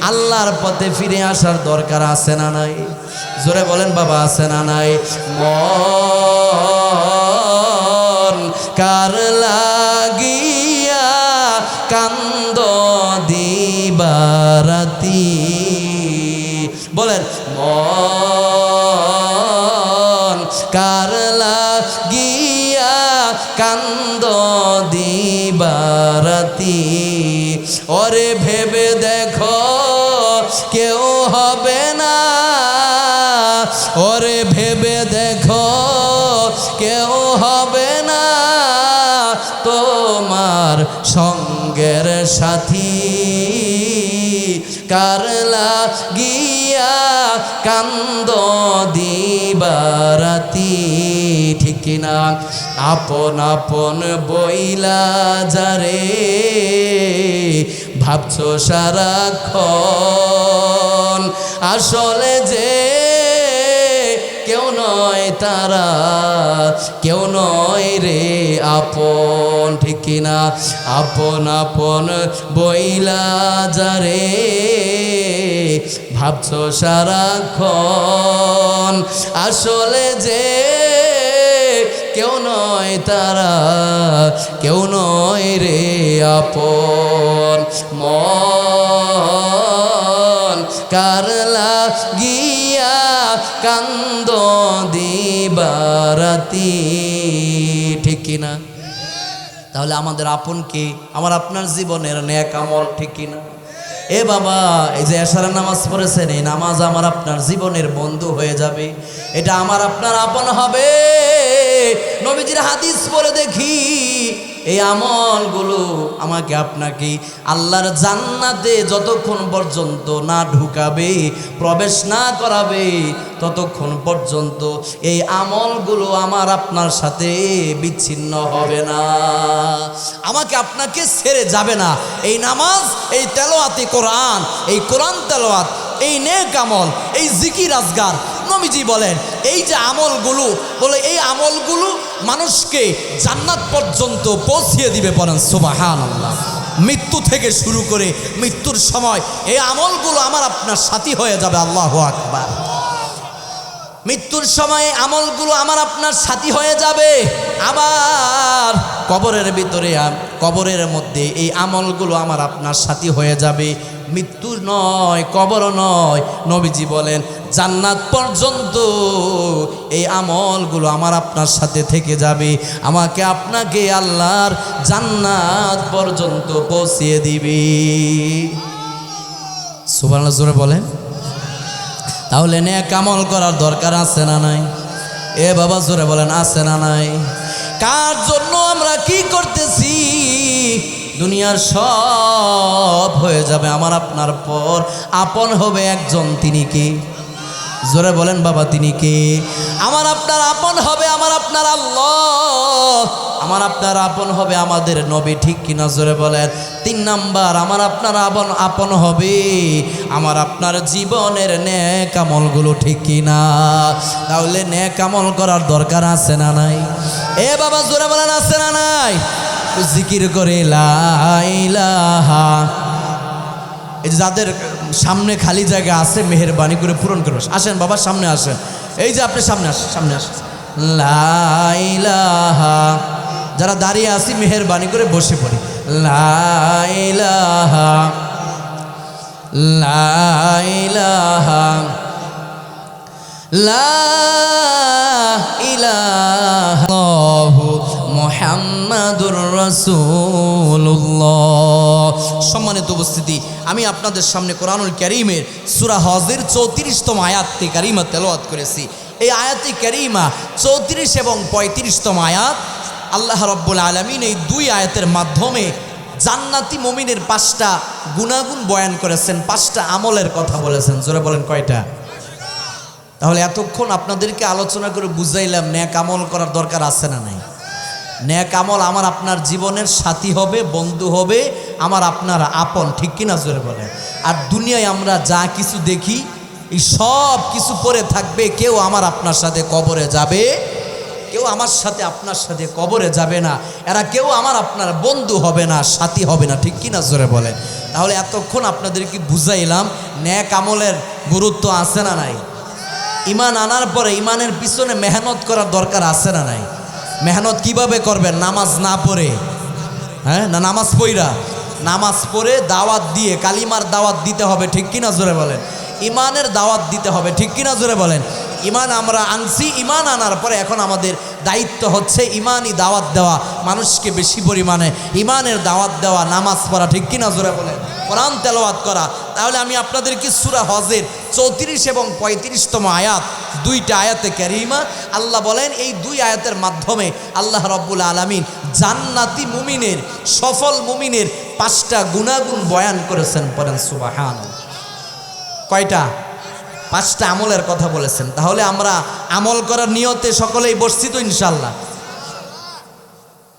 আল্লাহর পথে ফিরে আসার দরকার আছে না নাই? জোরে বলেন বাবা, আছে না নাই? মন কার লাগিয়া কান্দ দিবারাতি, বলেন মন কার লাগিয়া কান্দ দিবারাতি। ওরে ভেবে দেখো কেউ হবে না, ওরে ভেবে দেখো কেউ হবে না তোমার সঙ্গের সাথী। কার লাগিয়া কান্দ দিবারাতি, ঠিক কিনা? আপন আপন বইলা যারে ভাবছো সারাক্ষণ, আসলে যে কেউ নয় তারা, কেউ নয় রে আপন, ঠিক কিনা? আপন আপন বইলা যারে ভাবছো সারাক্ষণ, আসলে যে কেউ নয় তারা, কেউ নয় রে আপন। মন কার লাগিয়া কান্দ দিবারাতি, ঠিক কিনা? তাহলে আমাদের আপন কে? আমার আপনার জীবনের নেক আমল, ঠিক কিনা? এ বাবা, এই যে এশারের নামাজ পড়েছেন, এই নামাজ আমার আপনার জীবনের বন্ধু হয়ে যাবে, এটা আমার আপনার আপন হবে। নবীজির হাদিস পড়ে দেখি, এই আমলগুলো আমাকে আপনাকে আল্লাহর জান্নাতে যতক্ষণ পর্যন্ত না ঢুকাবে, প্রবেশ না করাবে, ততক্ষণ পর্যন্ত এই আমলগুলো আমার আপনার সাথে বিচ্ছিন্ন হবে না, আমাকে আপনাকে ছেড়ে যাবে না। এই নামাজ, এই তেলাওয়াতে কোরআন, এই কোরআন তেলাওয়াত এই নেক আমল, এই জিকির আজগার, নবীজি বলেন এই যে আমলগুলো, বলে এই আমলগুলো মানুষকে জান্নাত পর্যন্ত পৌঁছিয়ে দিবে। বলেন সুবহানাল্লাহ। মৃত্যু থেকে শুরু করে মৃত্যুর সময় এই আমলগুলো আমার আপনার সাথী হয়ে যাবে। আল্লাহু আকবার। মৃত্যুর সময় আমলগুলো আমার আপনার সাথী হয়ে যাবে। আবার কবরের ভিতরে, কবরের মধ্যে এই আমলগুলো আমার আপনার সাথী হয়ে যাবে। মৃত্যু নয়, কবর নয়, নবীজি বলেন জান্নাত পর্যন্ত এই আমলগুলো আমার আপনার সাথে থেকে যাবে। আমাকে আপনাকে আল্লাহর জান্নাত পর্যন্ত পৌঁছিয়ে দিবে। সুবহানাল্লাহ জোরে বলেন। তাহলে নেক আমল করার দরকার আছে না নাই? এ বাবা জোরে বলেন, আছে না নাই? কার জন্য আমরা কি করতেছি? দুনিয়ার সব হয়ে যাবে আমার আপনার পর, আপন হবে একজন, তিনি কে? জোরে বলেন বাবা, তিনি কে? আমার আপনার আপন হবে আমার আপনার আল্লাহ, আমার আপনার আপন হবে আমাদের নবী, ঠিক কিনা? জোরে বলেন। 3 নাম্বার, আমার আপনার আপন হবে আমার আপনার জীবনের নেক আমলগুলো, ঠিক কিনা? তাহলে নেক আমল করার দরকার আছে না নাই? এ বাবা জোরে বলেন, আছে না নাই? জিকির করে লা ইলাহা। এই যে যাদের সামনে খালি জায়গা আছে মেহেরবানি করে পূরণ করবে। আসেন বাবা, সামনে আসেন। এই যে আপনি সামনে আসেন, সামনে আসেন। লা ইলাহা। যারা দাঁড়িয়ে আছি মেহেরবানি করে বসে পড়ি। লা ইলাহা, লা ইলাহা, লা ইলাহা মুহাম্মাদুর রাসূলুল্লাহ। সম্মানিত উপস্থিতি, আমি আপনাদের সামনে কোরআনুল কারীমের সূরা হজের 34তম আয়াতে কারিমা তেলাওয়াত করেছি। এই আয়াতে কারিমা 34 এবং 35তম আয়াত, আল্লাহ রাব্বুল আলামিন এই 2 আয়াতের মাধ্যমে জান্নাতি মুমিনের 5টা গুণাগুণ বয়ান করেছেন, 5টা আমলের কথা বলেছেন। জোরে বলেন, কয়টা? তাহলে এতক্ষণ আপনাদেরকে আলোচনা করে বুঝাইলাম নেক আমল করার দরকার আছে না নাই? নেক আমল আমার আপনার জীবনের সাথী হবে, বন্ধু হবে, আমার আপনার আপন, ঠিক কিনা? জোরে বলে। আর দুনিয়ায় আমরা যা কিছু দেখি এই সব কিছু পরে থাকবে, কেউ আমার আপনার সাথে কবরে যাবে, কেউ আমার সাথে আপনার সাথে কবরে যাবে না, এরা কেউ আমার আপনার বন্ধু হবে না, সাথী হবে না, ঠিক কিনা? জোরে বলেন। তাহলে এতক্ষণ আপনাদেরকে বুঝাইলাম নেক আমলের গুরুত্ব আছে না নাই? ইমান আনার পরে ইমানের পিছনে মেহনত করার দরকার আছে না নাই? মেহনত কিভাবে করবেন? নামাজ না পড়ে, হ্যাঁ না, নামাজ পড়া, নামাজ পড়ে দাওয়াত দিয়ে, কালিমার দাওয়াত দিতে হবে, ঠিক কিনা? জোরে বলেন। ইমানের দাওয়াত দিতে হবে, ঠিক কিনা? জোরে বলেন। ইমান আমরা আনছি, ইমান আনার পরে এখন আমাদের দায়িত্ব হচ্ছে ইমানই দাওয়াত দেওয়া, মানুষকে বেশি পরিমাণে ইমানের দাওয়াত দেওয়া, নামাজ পড়া, ঠিক কিনা? জোরে বলেন। কোরআন তেলাওয়াত করা। তাহলে আমি আপনাদেরকে সূরা হজের 34 এবং 35তম আয়াত, 2টা আয়াতে কারিমা, আল্লাহ বলেন এই 2 আয়াতের মাধ্যমে আল্লাহ রাব্বুল আলামিন জান্নাতি মুমিনের, সফল মুমিনের 5টা গুণাগুণ বয়ান করেছেন। পড়েন সুবহানাল্লাহ। কয়টা? 5টা আমলের কথা বলেছেন। তাহলে আমরা আমল করার নিয়তে সকলেই বসছি তো ইনশাল্লাহ?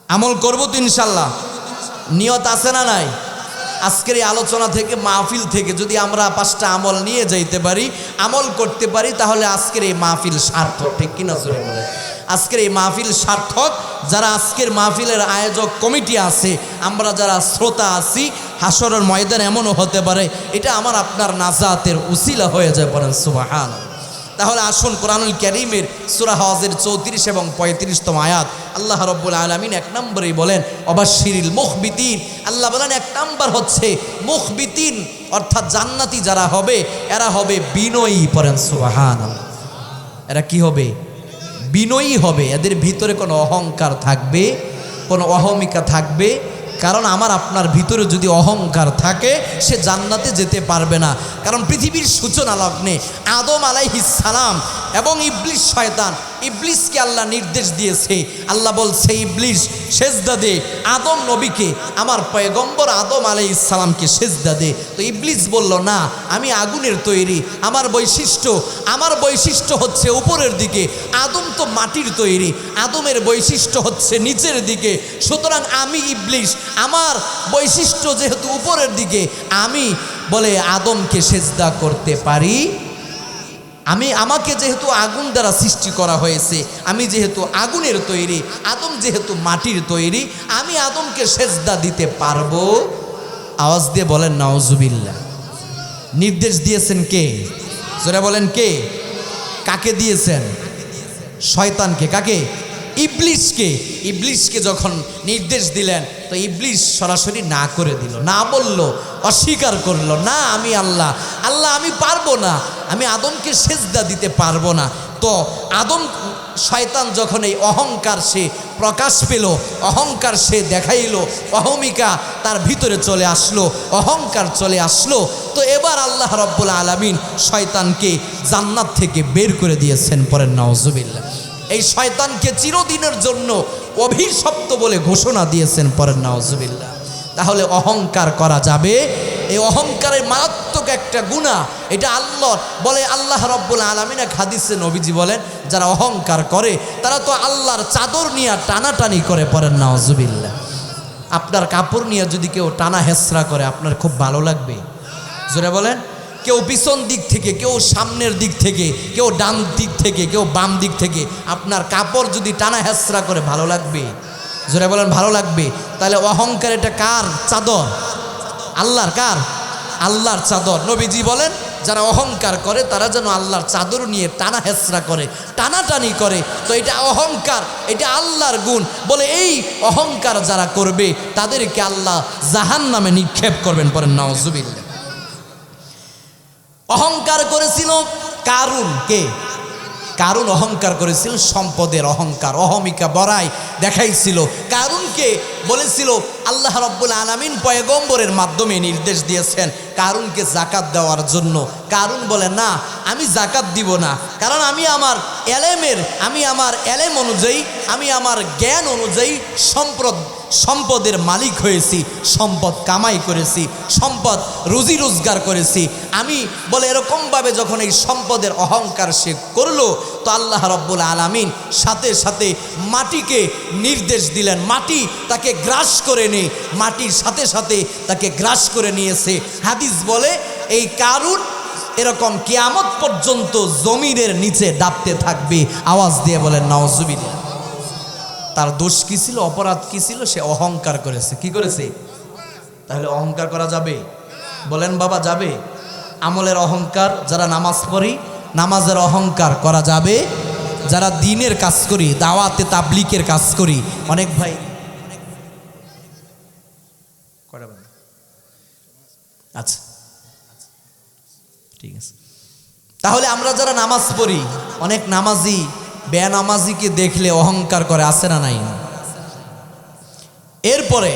আমল করব তো ইনশাল্লাহ? নিয়ত আছে না নাই? আজকের এই আলোচনা থেকে, মাহফিল থেকে যদি আমরা 5টা আমল নিয়ে যাইতে পারি, আমল করতে পারি, তাহলে আজকের এই মাহফিল সার্থক, ঠিক কিনা? জোরে বলে। আজকের এই মাহফিল সার্থক। যারা আজকের মাহফিলের আয়োজক কমিটি আছে, আমরা যারা শ্রোতা আছি, হাসরের ময়দান এমনও হতে পারে এটা আমার আপনার নাজাতের উসিলা হয়ে যায়। বলেন সুবহানাল্লাহ। তাহলে আসুন কোরআনুল কারীমের সূরা হজের 34 এবং 35তম আয়াত, আল্লাহ রাব্বুল আলামিন 1 নম্বরেই বলেন অবাশশিরিল মুখবিতিন। আল্লাহ বলেন 1 নম্বর হচ্ছে মুখবিতিন, অর্থাৎ জান্নাতি যারা হবে এরা হবে বিনয়ী। পড়েন সুবহানাল্লাহ। এরা কি হবে? বিনয়ী হবে। এদের ভিতরে কোনো অহংকার থাকবে, কোনো অহমিকা থাকবে। কারণ আমার আপনার ভিতরে যদি অহংকার থাকে, সে জান্নাতে যেতে পারবে না। কারণ পৃথিবীর সূচনা লগ্নে আদম আলাইহিস সালাম এবং ইবলিস শয়তান, ইবলিসকে আল্লাহ নির্দেশ দিয়েছে। আল্লাহ বলছে, ইবলিস সেজদা দে আদম নবীকে, আমার পয়গম্বর আদম আলাইহিস সালামকে সেজদা দে। তো ইবলিস বলল, না, আমি আগুনের তৈরি, আমার বৈশিষ্ট্য হচ্ছে উপরের দিকে, আদম তো মাটির তৈরি, আদমের বৈশিষ্ট্য হচ্ছে নিচের দিকে। সুতরাং আমি ইবলিস, আমার বৈশিষ্ট্য যেহেতু উপরের দিকে, আমি বলে আদমকে সেজদা করতে পারি? আমাকে যেহেতু আগুন দ্বারা সৃষ্টি করা হয়েছে, আমি যেহেতু আগুনের তৈরি, আদম যেহেতু মাটির তৈরি, আমি আদমকে সেজদা দিতে পারবো? আওয়াজ দিয়ে বলেন নাউজুবিল্লাহ। নির্দেশ দিয়েছেন কে? জোরে বলেন কে? কাকে দিয়েছেন? শয়তানকে। কাকে? ইবলিসকে। ইবলিসকে যখন নির্দেশ দিলেন তো ইবলিস সরাসরি না করে দিল, না বলল, অস্বীকার করলো, না আমি আল্লাহ, আমি পারবো না, আমি আদমকে সেজদা দিতে পারবো না। তো আদম শয়তান যখন এই অহংকার সে প্রকাশ পেল, অহংকার সে দেখাইল, অহমিকা তার ভিতরে চলে আসলো, অহংকার চলে আসলো, তো এবার আল্লাহ রাব্বুল আলামিন শয়তানকে জান্নাত থেকে বের করে দিয়েছেন। পরের নাউজুবিল্লাহ। এই শয়তানকে চিরদিনের জন্য অভিশপ্ত বলে ঘোষণা দিয়েছেন। পরের নাউজুবিল্লাহ। তাহলে অহংকার করা যাবে? এই অহংকারের মারাত্মক একটা গুনাহ, এটা আল্লাহ বলে। আল্লাহ রাব্বুল আলামিন এক হাদিসে নবীজি বলেন, যারা অহংকার করে তারা তো আল্লাহর চাদর নিয়ে টানাটানি করে। পরের নাউজুবিল্লাহ। আপনার কাপড় নিয়ে যদি কেউ টানা হেসরা করে আপনার খুব ভালো লাগবে? জোরে বলেন। কেউ পিছন দিক থেকে, কেউ সামনের দিক থেকে, কেউ ডান দিক থেকে, কেউ বাম দিক থেকে আপনার কাপড় যদি টানা হেসরা করে ভালো লাগবে? জোরে বলেন ভালো লাগবে। তাহলে অহংকার এটা কার চাদর? আল্লাহর। কার? আল্লাহর চাদর। নবীজি বলেন যারা অহংকার করে তারা যেন আল্লাহর চাদর নিয়ে টানা হেসরা করে, টানাটানি করে। তো এটা অহংকার, এটা আল্লাহর গুণ। বলে এই অহংকার যারা করবে তাদেরকে আল্লাহ জাহান্নামে নিক্ষেপ করবেন। পরের নাউজুবিল্লাহ। অহংকার করেছিল কারুন। কে? কারুন অহংকার করেছিল, সম্পদের অহংকার, অহমিকা বড়াই দেখাইছিল। কারুনকে বলেছিল আল্লাহ রাব্বুল আলামিন পয়গম্বরের মাধ্যমে নির্দেশ দিয়েছেন কারুনকে জাকাত দেওয়ার জন্য। কারুন বলে না, আমি জাকাত দিব না, কারণ আমি আমার এলেম অনুযায়ী, আমি আমার জ্ঞান অনুযায়ী সম্পদের মালিক হয়েছি, সম্পদ কামাই করেছি, সম্পদ রুজি রোজগার করেছি আমি। বলে এরকমভাবে যখন এই সম্পদের অহংকার সে করলো তো আল্লাহ রাব্বুল আলামিন সাথে সাথে মাটিকে নির্দেশ দিলেন, মাটি তাকে গ্রাস করে নেই, মাটির সাথে সাথে তাকে গ্রাস করে নিয়েছে। হাদিস বলে এই কারুন এরকম কিয়ামত পর্যন্ত জমিনের নিচে ডাবতে থাকবে। আওয়াজ দিয়ে বলেন নাউজুবিল্লাহ। তার দোষ কি ছিল? অপরাধ কি ছিল? সে অহংকার করেছে। কি করেছে? তাহলে অহংকার করা যাবে? বলেন বাবা, যাবে? আমলের অহংকার, যারা নামাজ পড়ি নামাজের অহংকার করা যাবে? যারা দ্বীনের কাজ করি, দাওয়াতে তাবলীগের কাজ করি, অনেক ভাই আচ্ছা ঠিক আছে। তাহলে আমরা যারা নামাজ পড়ি, অনেক নামাজি বেনামাজিকে দেখলে অহংকার করে, আছে না নাই? এরপরে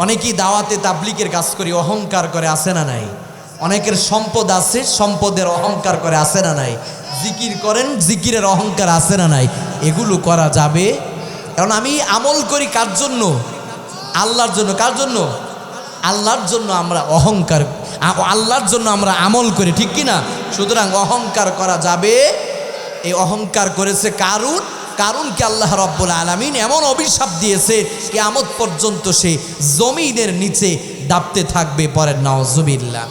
অনেকেই দাওয়াতে তাবলীগের কাজ করি, অহংকার করে, আছে না নাই? অনেকের সম্পদ আছে, সম্পদের অহংকার করে, আছে না নাই? জিকির করেন, জিকিরের অহংকার, আছে না নাই? এগুলো করা যাবে? কারণ আমি আমল করি কার জন্য? আল্লাহর জন্য। কার জন্য? আল্লাহর জন্য আমরা অহংকার, আল্লাহর জন্য আমরা আমল করি, ঠিক কি না? সুতরাং অহংকার করা যাবে? এই অহংকার করেছে কারুন। কারুনকে আল্লাহ রাব্বুল আলামিন এমন অভিশাপ দিয়েছে কিয়ামত পর্যন্ত সে জমিনের নিচে ডাবতে থাকবে। পরের নাউজুবিল্লাহ।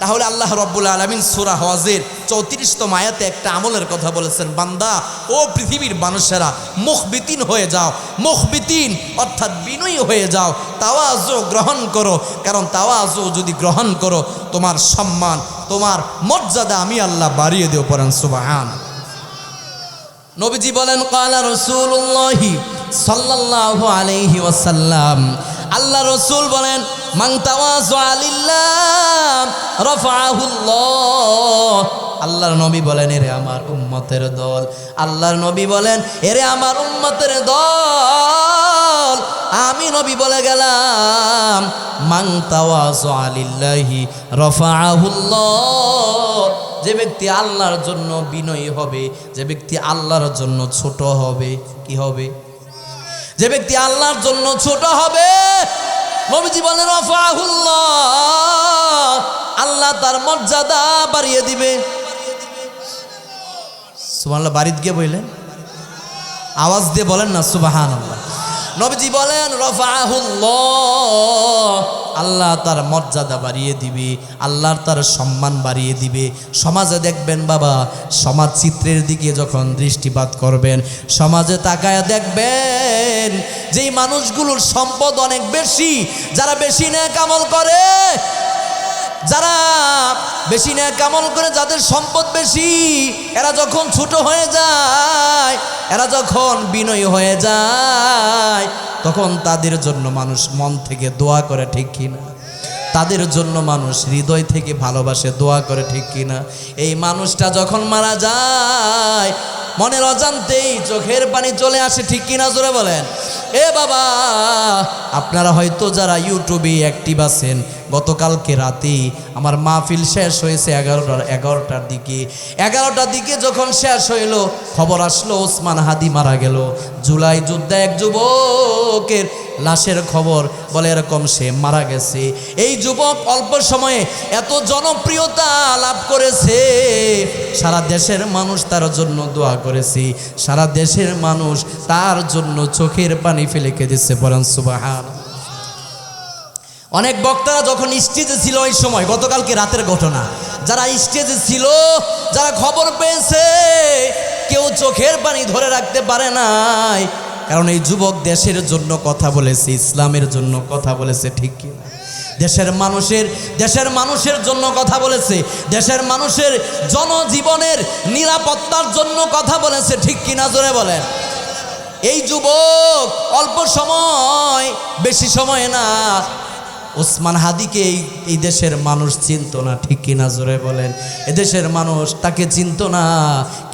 তাহলে আল্লাহ রাব্বুল আলামিন সূরা হজের 34তম আয়াতে একটা আমলের কথা বলেছেন, বান্দা ও পৃথিবীর মানুষেরা মুখবিতিন হয়ে যাও, মুখবিতিন অর্থাৎ বিনয়ী হয়ে যাও, তাওয়াজু গ্রহণ করো, কারণ তাওয়াজু যদি গ্রহণ করো তোমার সম্মান, তোমার মর্যাদা আমি আল্লাহ বাড়িয়ে দেব। পড়েন সুবহান। নবীজি বলেন ক্বালা রাসূলুল্লাহ সাল্লাল্লাহু আলাইহি ওয়াসাল্লাম, আল্লাহ রাসূল বলেন মান তাওয়াযা লিল্লাহ রাফাআহুল্লাহ। আল্লাহর নবী বলেন এরে আমার উম্মতের দল, আল্লাহর নবী বলেন এরে আমার উম্মতের দল, আমি নবী বলে গেলাম মান তাওয়াযা লিল্লাহি রাফাআহুল্লাহ। যে ব্যক্তি আল্লাহর জন্য বিনয়ী হবে, যে ব্যক্তি আল্লাহর জন্য ছোট হবে, কি হবে? যে ব্যক্তি আল্লাহর জন্য ছোট হবে, নবীজি বলেন রাফাআহুল্লাহ, আল্লাহ তার মর্যাদা বাড়িয়ে দিবে। সুবহানাল্লাহ। বাড়িতে গিয়ে বললেন, আওয়াজ দিয়ে বলেন না সুবহানাল্লাহ। নবীজি বলেন রফাহুল্লাহ, আল্লাহ তার মর্যাদা বাড়িয়ে দিবে, আল্লাহর তার সম্মান বাড়িয়ে দিবে। সমাজে দেখবেন বাবা, সমাজ চিত্রের দিকে যখন দৃষ্টিপাত করবেন, সমাজে তাকায় দেখবেন যেই মানুষগুলোর সম্পদ অনেক বেশি, যারা বেশি নেক আমল করে, যারা বেশি নেক আমল করে, যাদের সম্পদ বেশি, এরা যখন ছোট হয়ে যায়, এরা যখন বিনয়ী হয়ে যায়, তখন তাদের জন্য মানুষ মন থেকে দোয়া করে, ঠিক কিনা? তাদের জন্য মানুষ হৃদয় থেকে ভালোবাসে, দোয়া করে, ঠিক কিনা? এই মানুষটা যখন মারা যায়, মনের অজান্তেই চোখের পানি চলে আসে, ঠিক কিনা? জোরে বলেন। এ বাবা, আপনারা হয়তো যারা ইউটিউবে অ্যাক্টিভ আছেন, গতকালকে রাতে আমার মাহফিল শেষ হয়েছে 11টার দিকে। 11টার দিকে যখন শেষ হইল, খবর আসলো ওসমান হাদি মারা গেল। জুলাই যুদ্ধে এক যুবকের লাশের খবর, বলে এরকম সে মারা গেছে। এই যুবক অল্প সময়ে এত জনপ্রিয়তা লাভ করেছে, সারা দেশের মানুষ তার জন্য দোয়া করেছে, সারা দেশের মানুষ তার জন্য চোখের পানি ফেলে কেঁদেছে। বলেন সুবহানাল্লাহ। অনেক বক্তারা যখন স্টেজে ছিল ওই সময়, গতকালকে রাতের ঘটনা, যারা স্টেজে ছিল, যারা খবর পেয়েছে, কেউ চোখের পানি ধরে রাখতে পারে নাই, কারণ এই যুবক দেশের জন্য কথা বলেছে, ইসলামের জন্য কথা বলেছে, ঠিক কি না? দেশের মানুষের জন্য কথা বলেছে, দেশের মানুষের জনজীবনের নিরাপত্তার জন্য কথা বলেছে, ঠিক কিনা? জোরে বলেন। এই যুবক অল্প সময়, বেশি সময় না, ওসমান হাদিকে এই দেশের মানুষ চিনত না, ঠিক কিনা? জোরে বলেন। এদেশের মানুষ তাকে চিনত না,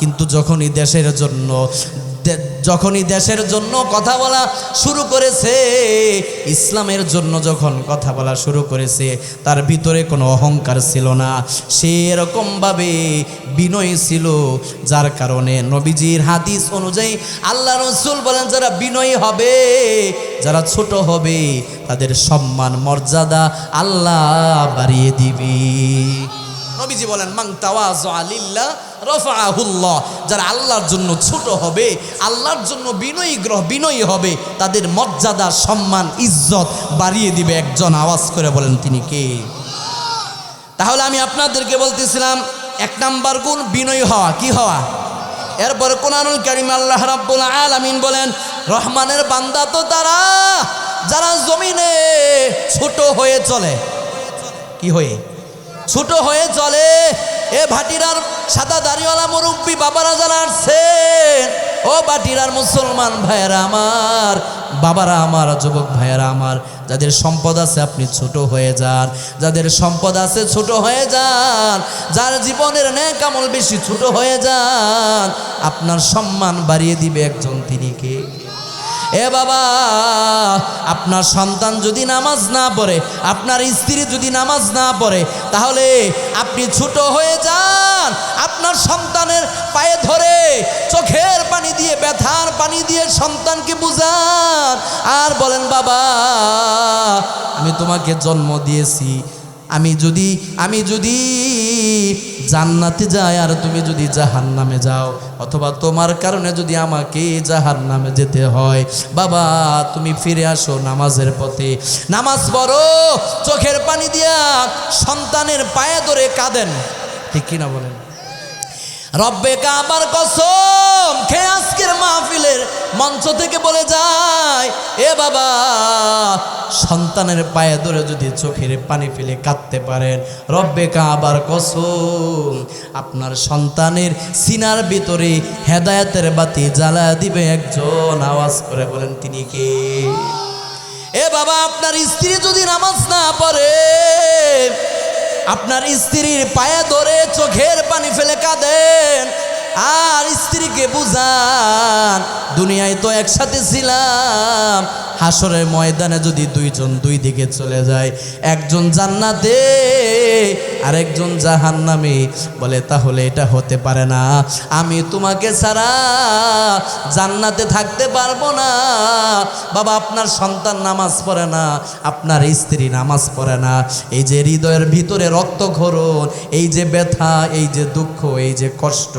কিন্তু যখনই দেশের জন্য কথা বলা শুরু করেছে, ইসলামের জন্য যখন কথা বলা শুরু করেছে, তার ভিতরে কোনো অহংকার ছিল না, সে এরকমভাবে বিনয়ী ছিল, যার কারণে নবীজির হাদিস অনুযায়ী আল্লাহ রাসূল বলেন, যারা বিনয়ী হবে, যারা ছোট হবে, তাদের সম্মান মর্যাদা আল্লাহ বাড়িয়ে দিবে। নবীজি বলেন, মান তাওয়াযা লিল্লাহ রাফাহুল্লাহ, যারা আল্লাহর জন্য ছোট হবে, আল্লাহর জন্য বিনয়ী হবে, তাদের মর্যাদা, সম্মান, ইজ্জত বাড়িয়ে দিবে একজন। আওয়াজ করে বলেন তিনি কে? তাহলে আমি আপনাদেরকে বলতেছিলাম, 1 নাম্বার গুণ বিনয়ী হওয়া। কি হওয়া? এরপরে কোরআনুল কারীম আল্লাহ রাব্বুল আলামিন বলেন, রহমানের বান্দা তো তারা যারা জমিনে ছোট হয়ে চলে। কি হয়ে? ছোট হয়ে চলে। এ ভাটিরার সাদা দাড়িওয়ালা মুরব্বী বাবারা যারা আসছেন, ও ভাটিরার মুসলমান ভাইয়েরা আমার, বাবারা আমার, যুবক ভাইয়েরা আমার, যাদের সম্পদ আছে আপনি ছোট হয়ে যান, যাদের সম্পদ আছে ছোট হয়ে যান, যার জীবনের নেক আমল বেশি, ছোট হয়ে যান, আপনার সম্মান বাড়িয়ে দিবে একজন। তিনি কে? এ বাবা, আপনার সন্তান যদি নামাজ না পড়ে, আপনার স্ত্রী যদি নামাজ না পড়ে, তাহলে আপনি ছোট হয়ে যান, আপনার সন্তানের পায়ে ধরে চোখের পানি দিয়ে, ব্যথার পানি দিয়ে সন্তানকে বুঝান, আর বলেন, বাবা আমি তোমাকে জন্ম দিয়েছি, আমি যদি জান্নাতে যাই আর তুমি যদি জাহান্নামে যাও, অথবা তোমার কারণে যদি আমাকে জাহান্নামে যেতে হয়, বাবা তুমি ফিরে আসো নামাজের পথে, নামাজ পড়ো। চোখের পানি দিয়া সন্তানের পায়ে ধরে কাঁদেন, ঠিক কিনা বলেন? রব্বে কাবার কসম খেয়ে আজকের মাহফিলের মঞ্চ থেকে বলে যায়, এ বাবা সন্তানের পায়ে ধরে যদি চোখের পানি ফেলে কাঁদতে পারেন, রব্বে কাবার কসম আপনার সন্তানের সিনার ভিতরে হেদায়েতের বাতি জ্বালা দিবে একজন। আওয়াজ করে বলেন তিনি কে? এ বাবা, আপনার স্ত্রী যদি নামাজ না পড়ে, আপনার স্ত্রীর পায়ে ধরে চোখের পানি ফেলে কাঁদেন, আর স্ত্রীকে বুঝান, দুনিয়ায় তো একসাথে ছিলাম, হাসরের ময়দানে যদি দুইজন দুই দিকে চলে যায়, একজন জান্নাতে আর একজন জাহান্নামে, বলে তাহলে এটা হতে পারে না, আমি তোমাকে ছাড়া জান্নাতে থাকতে পারবো না। বাবা, আপনার সন্তান নামাজ পড়ে না, আপনার স্ত্রী নামাজ পড়ে না, এই যে হৃদয়ের ভিতরে রক্তক্ষরণ, এই যে ব্যথা, এই যে দুঃখ, এই যে কষ্ট,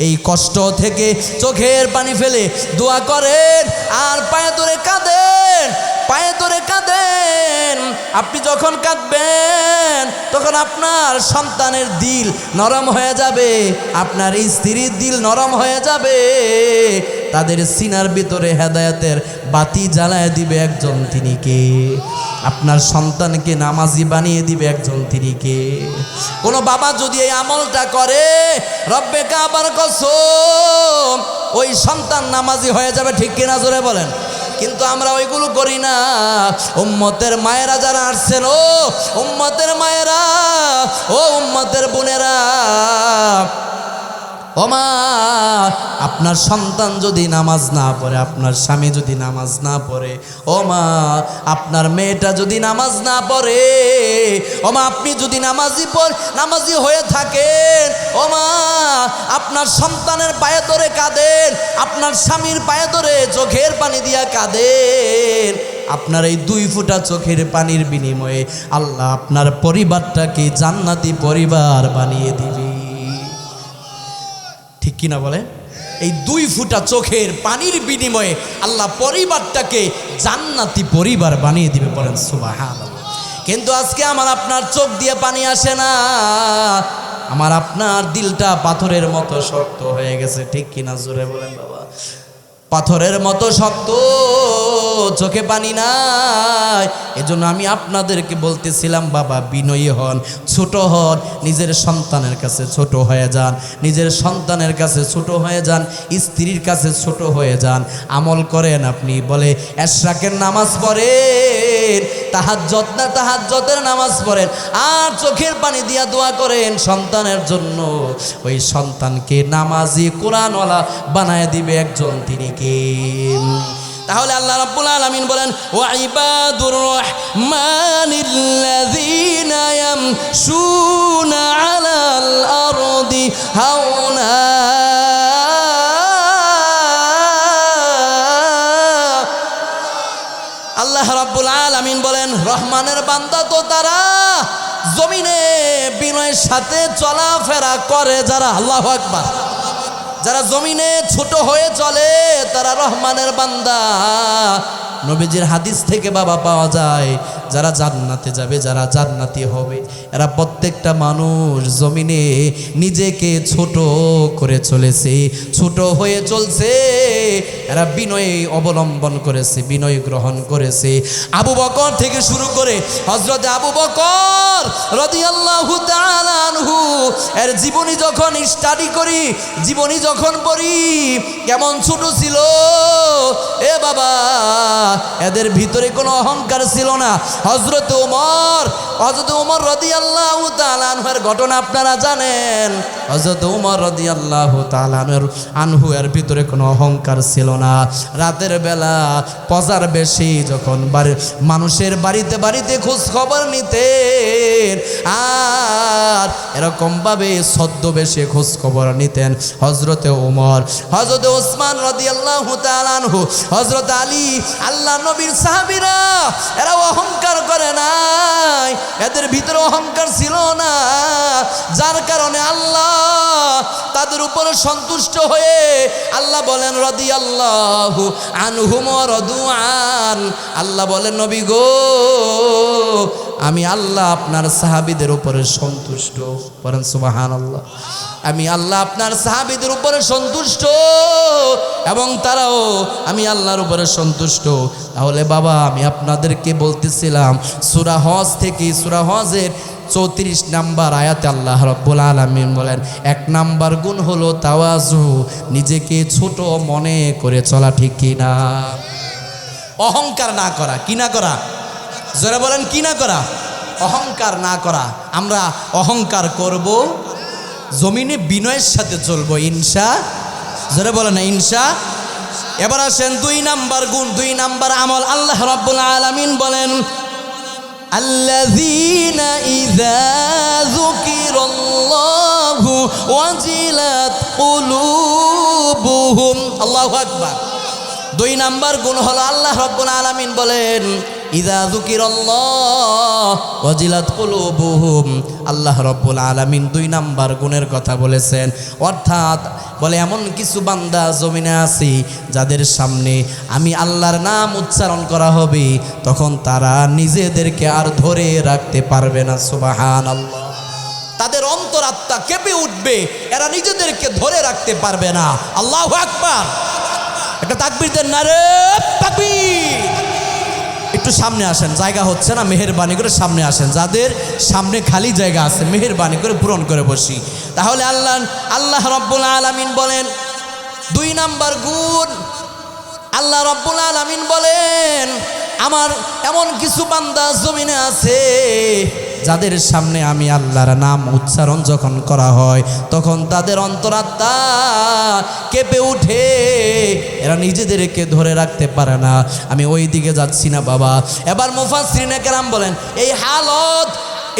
এই কষ্ট থেকে চোখের পানি ফেলে দোয়া করেন আর পায়ে ধরে কাঁদেন, পায়ে ধরে কাঁদেন। আপনি যখন কাঁদবেন তখন আপনার সন্তানের দিল নরম হয়ে যাবে, আপনার স্ত্রীর দিল নরম হয়ে যাবে, তাদের সিনার ভিতরে হেদায়েতের বাতি জ্বালায় দিবে একজন, তিনি কে? আপনার সন্তানকে নামাজি বানিয়ে দিবে একজন, তিনি কে? কোনো বাবা যদি এই আমলটা করে, রব্বে কাবার কসম, ওই সন্তান নামাজি হয়ে যাবে। ঠিক কিনা জোরে বলেন। কিন্তু আমরা ওইগুলো করি না। উম্মতের মায়েরা যারা আসছেন, ও উম্মতের মায়েরা, ও উম্মতের বোনেরা, ও মা, আপনার সন্তান যদি নামাজ না পড়ে, আপনার স্বামী যদি নামাজ না পড়ে, ও মা, আপনার মেয়েটা যদি নামাজ না পড়ে, ও মা, আপনি যদি নামাজি হয়ে থাকেন, ও মা, আপনার সন্তানের পায়ে ধরে কাঁদেন, আপনার স্বামীর পায়ে ধরে চোখের পানি দিয়া কাঁদেন, আপনার এই 2 ফোঁটা চোখের পানির বিনিময়ে আল্লাহ আপনার পরিবারটাকে জান্নাতি পরিবার বানিয়ে দিবে। ঠিক কিনা বলে? এই 2 ফোঁটা চোখের পানির বিনিময়ে আল্লাহ পরিবারটাকে জান্নাতি পরিবার বানিয়ে দিবে। বলেন সুবহানাল্লাহ। কিন্তু আজকে আমার আপনার চোখ দিয়ে পানি আসে না, আমার আপনার দিলটা পাথরের মতো শক্ত হয়ে গেছে। ঠিক কিনা জোরে বলেন বাবা। পাথরের মতো শক্ত, চোখে পানি নাই। এজন্য আমি আপনাদেরকে বলতেছিলাম, বাবা বিনয়ী হন, ছোট হন, নিজের সন্তানের কাছে ছোট হয়ে যান, নিজের সন্তানের কাছে ছোট হয়ে যান, স্ত্রীর কাছে ছোট হয়ে যান। আমল করেন আপনি, বলে এশরাকের নামাজ পড়েন, তাহাজ্জুদের নামাজ পড়েন, আর চোখের পানি দিয়া দোয়া করেন সন্তানের জন্য। ওই সন্তানকে নামাজি কোরআনওয়ালা বানায় দিবে একজন, তিনি কে? তাহলে আল্লাহ রাব্বুল আলামিন বলেন, ওয়া ইবাদুর রহমানিল্লাযীনা ইয়ামশুনা আলাল আরদি হাওনা। আল্লাহ রাব্বুল আলামিন বলেন, রহমানের বান্দা তো তারা জমিনে বিনয়ের সাথে চলাফেরা করে যারা, আল্লাহু আকবার, যারা জমিনে ছোট হয়ে চলে তারা রহমানের বান্দা। নবীজির হাদিস থেকে বাবা পাওয়া যায়, যারা জান্নাতে যাবে, যারা জান্নাতি হবে, এরা প্রত্যেকটা মানুষ জমিনে নিজেকে ছোট করে চলেছে, ছোট হয়ে চলছে, এরা বিনয় অবলম্বন করেছে, বিনয় গ্রহণ করেছে। আবু বকর থেকে শুরু করে হযরত আবু বকর রাদিয়াল্লাহু তাআলা আনহু এর জীবনী যখন স্টাডি করি, জীবনী যখন পড়ি, কেমন ছোট ছিল এ বাবা, এদের ভিতরে কোনো অহংকার ছিল না। হযরত ওমর রাদিয়াল্লাহু তাআলা আনহুর ঘটনা আপনারা জানেন। হযরত ওমর রাদিয়াল্লাহু তাআলা আনহু এর ভিতরে কোনো অহংকার ছিল না। রাতের বেলা পজার বেশি যখন মানুষের বাড়িতে বাড়িতে খোঁজ খবর নিতেন, আর এরকমভাবে ছদ্মবেশে খোঁজ খবর নিতেন হযরত ওমর, হযরত ওসমান রাদিয়াল্লাহু তাআলা আনহু, হযরত আলী, আল্লাহ নবীর সাহাবীরা, এরা অহংকার করে নাই, এদের ভিতরে অহংকার ছিল না, যার কারণে আল্লাহ তাদের উপরে সন্তুষ্ট হয়ে আল্লাহ বলেন রাদিয়াল্লাহু আনহুম ওয়া রাদু আন। আল্লাহ বলেন, নবী গো, আমি আল্লাহ আপনার সাহাবীদের উপরে সন্তুষ্ট। বলেন সুবহানাল্লাহ। আমি আল্লাহ আপনার সাহাবীদের উপরে সন্তুষ্ট এবং তারাও আমি আল্লাহর উপরে সন্তুষ্ট। তাহলে বাবা, আমি আপনাদেরকে বলতেছিলাম, সূরা হজ থেকে, সূরা হজের 34 নম্বর আয়াতে আল্লাহ রাব্বুল আলামিন বলেন, 1 নম্বর গুণ হলো তাওয়াজু, নিজেকে ছোট মনে করে চলা। ঠিক কিনা? অহংকার না করা। কি না করা? জোরে বলেন, কি না করা? অহংকার না করা। আমরা অহংকার করব, জমিনে বিনয়ের সাথে চলবো ইনশা। জোরে বলেন না ইনশা। এবার আসেন 2 নাম্বার গুণ, 2 নাম্বার আমল। আল্লাহ রাব্বুল আলামিন বলেন, আল্লাযীনা ইযা যুকিরাল্লাহু ওয়াজিলাত কুলুবুহুম। আল্লাহু আকবার। 2 নাম্বার গুণ হলো, আল্লাহ রাব্বুল আলামিন বলেন, ইযা যুকিরাল্লাহ ওয়াজিলাত কুলুবুহুম। আল্লাহ রাব্বুল আলামিন 2 নাম্বার গুণের কথা বলেছেন, অর্থাৎ বলে এমন কিছু বান্দা জমিনে আছে যাদের সামনে আমি আল্লাহর নাম উচ্চারণ করা হবে, তখন তারা নিজেদেরকে আর ধরে রাখতে পারবে না। সুবহানাল্লাহ। তাদের অন্তরাত্মা কেঁপে উঠবে, এরা নিজেদেরকে ধরে রাখতে পারবে না। আল্লাহু আকবার। একটা তাকবীর দেন, নারে তাকবীর। একটু সামনে আসেন, জায়গা হচ্ছে না, মেহেরবানি করে সামনে আসেন। যাদের সামনে খালি জায়গা আছে মেহেরবানি করে পূরণ করে বসি। তাহলে আল্লাহ রাব্বুল আলামিন বলেন 2 নাম্বার গুণ, আল্লাহ রাব্বুল আলামিন বলেন আমার এমন কিছু বান্দা জমিনে আছে যাদের সামনে আমি আল্লাহর নাম উচ্চারণ যখন করা হয় তখন তাদের অন্তরাত্মা কেঁপে উঠে, এরা নিজেদেরকে ধরে রাখতে পারে না। আমি ওই দিকে যাচ্ছি না বাবা। এবার মুফাসসিরিনে কেরাম বলেন এই হালত,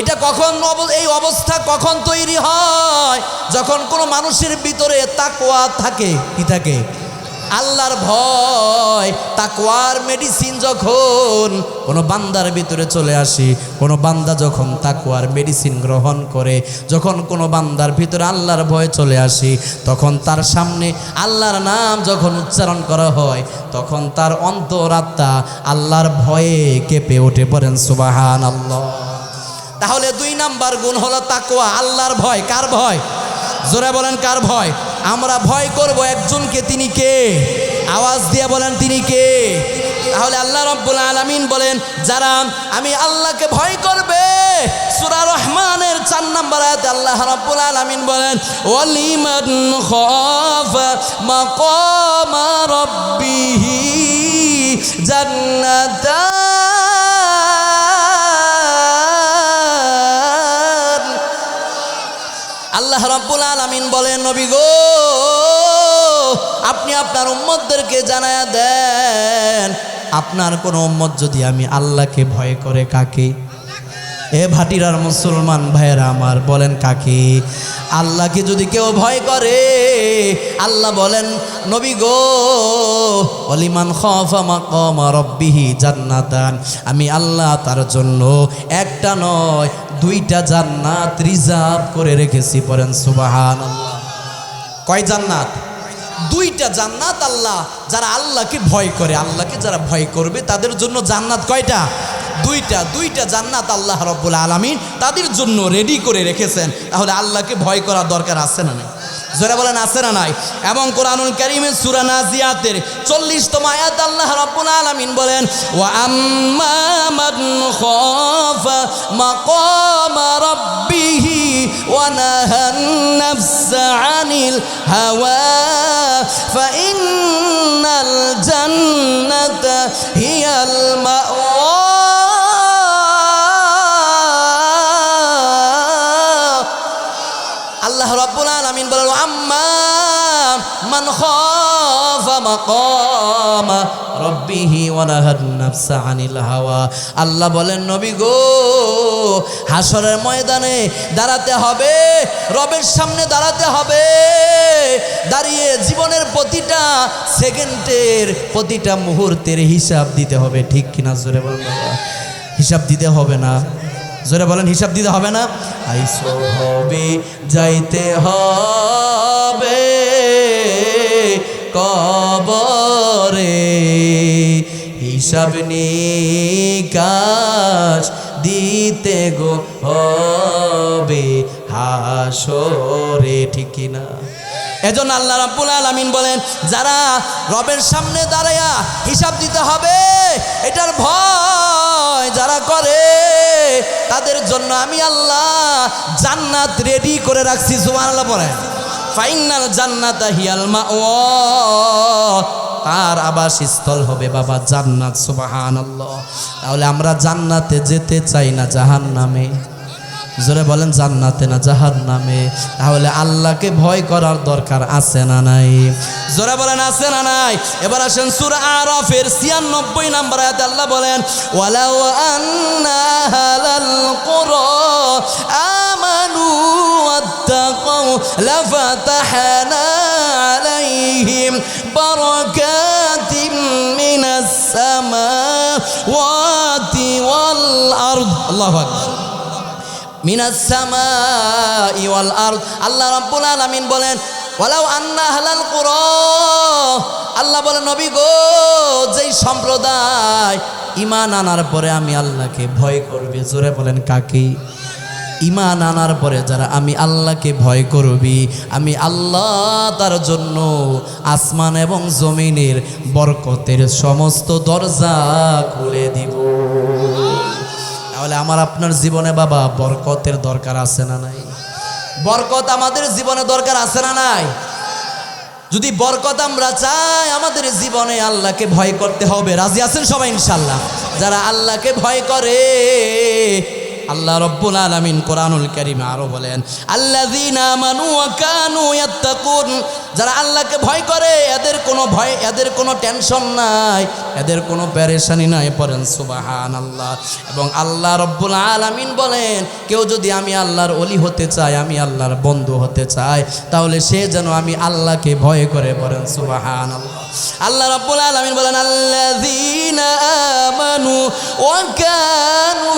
এটা কখন, এই অবস্থা কখন তৈরি হয়? যখন কোনো মানুষের ভিতরে তাকওয়া থাকে। কি থাকে? আল্লাহর ভয়। তাকওয়ার মেডিসিন যখন কোনো বান্দার ভিতরে চলে আসে, কোনো বান্দা যখন তাকওয়ার মেডিসিন গ্রহণ করে, যখন কোনো বান্দার ভিতরে আল্লাহর ভয় চলে আসে, তখন তার সামনে আল্লাহর নাম যখন উচ্চারণ করা হয় তখন তার অন্তরাত্মা আল্লাহর ভয়ে কেঁপে ওঠে। পড়েন সুবহানাল্লাহ। তাহলে 2 নাম্বার গুণ হলো তাকওয়া, আল্লাহর ভয়। কার ভয়? জোরে বলেন, কার ভয়? আমরা ভয় করব একজনকে, তিনি কে? আওয়াজ দিয়ে বলেন, তিনি কে? তাহলে আল্লাহ রাব্বুল আলামিন বলেন যারা আমি আল্লাহকে ভয় করবে, সূরা রহমানের 4 নম্বর আয়াতে আল্লাহ রাব্বুল আলামিন বলেন ওয়ালিমান খাফা মাকামা রাব্বিহি জান্নাতান। আল্লাহ রাব্বুল আলামিন বলেন নবী গো, আপনি আপনার উম্মতদেরকে জানায়া দেন, আপনার কোন উম্মত যদি আমি আল্লাহকে ভয় করে, কাকে? এ ভাটিরার মুসলমান ভাইয়েরা আমার, বলেন কাকে? আল্লাহকে যদি কেউ ভয় করে, আল্লাহ বলেন নবী গো ওয়ালিমান খাফা মাকামা রাব্বিহি জান্নাতান, আমি আল্লাহ তার জন্য একটা নয় 2টা জান্নাত রিজার্ভ করে রেখেছি। পড়েন সুবহানাল্লাহ। কয় জান্নাত? 2টা জান্নাত। আল্লাহ যারা আল্লাহকে ভয় করে, আল্লাহকে যারা ভয় করবে তাদের জন্য জান্নাত কয়টা? 2টা জান্নাত আল্লাহ রাব্বুল আলামিন তাদের জন্য রেডি করে রেখেছেন। তাহলে আল্লাহকে ভয় করার দরকার আছে না নাই? যারা বলেন আছে না নাই? এবং কোরআনুল কারীমের সূরা নাজিয়াতের 40তম আয়াত আল্লাহ রাব্বুল আলামিন বলেন ওয়া আম্মা মান খাফা মাকামা রাব্বিহি ওয়া নাহান নাফসা আনিল হাওয়া ফাইন্নাল জান্নাতা হিয়াল মাওয়া। আল্লাহ রাব্বুল আলামিন বলেন আম্মা মান খাফা মাকামা রাব্বিহি ওয়া নাহান নাফসা আনিল হাওয়া। আল্লাহ বলেন নবী গো, হাসরের ময়দানে দাঁড়াতে হবে, রবের সামনে দাঁড়াতে হবে, দাঁড়িয়ে জীবনের প্রতিটা সেকেন্ডের প্রতিটা মুহূর্তের হিসাব দিতে হবে। ঠিক কিনা? জোরে বলেন বাবা। হিসাব দিতে হবে না? জোরে বলেন, হিসাব দিতে হবে না? আইসো হবে, যাইতে হবে কবরে, হিসাব নিকাশ দিতে গো হবে হাসরে। ঠিক কিনা? এজন্য আল্লাহ রাব্বুল আলামিন বলেন যারা রবের সামনে দাঁড়ায়া হিসাব দিতে হবে এটার ভয় যারা করে, তাদের জন্য আমি আল্লাহ জান্নাত রেডি করে রাখছি। সুবহানাল্লাহ পড়েন। ফাইনাল জান্নাতা হিয়াল মাওয়া, তার আবাসস্থল হবে বাবা জান্নাত। সুবহানাল্লাহ। তাহলে আমরা জান্নাতে যেতে চাই না জাহান্নামে? জোরে বলেন, জান্নাতে না জাহান্নামে? তাহলে আল্লাহকে ভয় করার দরকার আছে না নাই? জোরে বলেন আছে না নাই? এবার আসেন সূরা আরাফের 96 নম্বর আয়াতে আল্লাহ বলেন ওয়ালাউ আন্না আহলাল কুরা আমানু ওয়াত্তাকাউ লাফাতাহনা আলাইহিম বারাকাতিম মিনাস সামাওয়াতি আরদ আল্লাহু আকবার মিনাস সামাই ওয়াল আরদ আল্লাহ রাব্বুল আলামিন বলেন ওয়ালাউ আন্না আহলাল কুরা আল্লাহ বলেন নবী গো যেই সম্প্রদায় ঈমান আনার পরে আমি আল্লাহকে ভয় করবে জোরে বলেন কাকে ঈমান আনার পরে যারা আমি আল্লাহকে ভয় করবি আমি আল্লাহ তার জন্য আসমান এবং জমিনের বরকতের সমস্ত দরজা খুলে দিব তাহলে আমার আপনার জীবনে বাবা বরকতের দরকার আছে না নাই বরকত আমাদের জীবনে দরকার আছে না নাই যদি বরকত আমরা চাই আমাদের জীবনে আল্লাহকে ভয় করতে হবে রাজি আছেন সবাই ইনশাআল্লাহ যারা আল্লাহকে ভয় করে আল্লাহ রাব্বুল আলামিন কোরআনুল কারীমে আরো বলেন আল্লাযীনা আমানু ওয়া কানু ইয়াত্তাকুন যারা আল্লাহকে ভয় করে এদের কোনো ভয় এদের কোনো টেনশন নাই এদের কোনো পেরেশানি নাই পড়েন সুবহানাল্লাহ এবং আল্লাহ রাব্বুল আলামিন বলেন কেউ যদি আমি আল্লাহর ওলি হতে চায় আমি আল্লাহর বন্ধু হতে চাই তাহলে সে যেন আমি আল্লাহকে ভয় করে পড়েন সুবহানাল্লাহ আল্লাহ রাব্বুল আলামিন বলেন আল্লাযীনা আমানু ওয়া কানু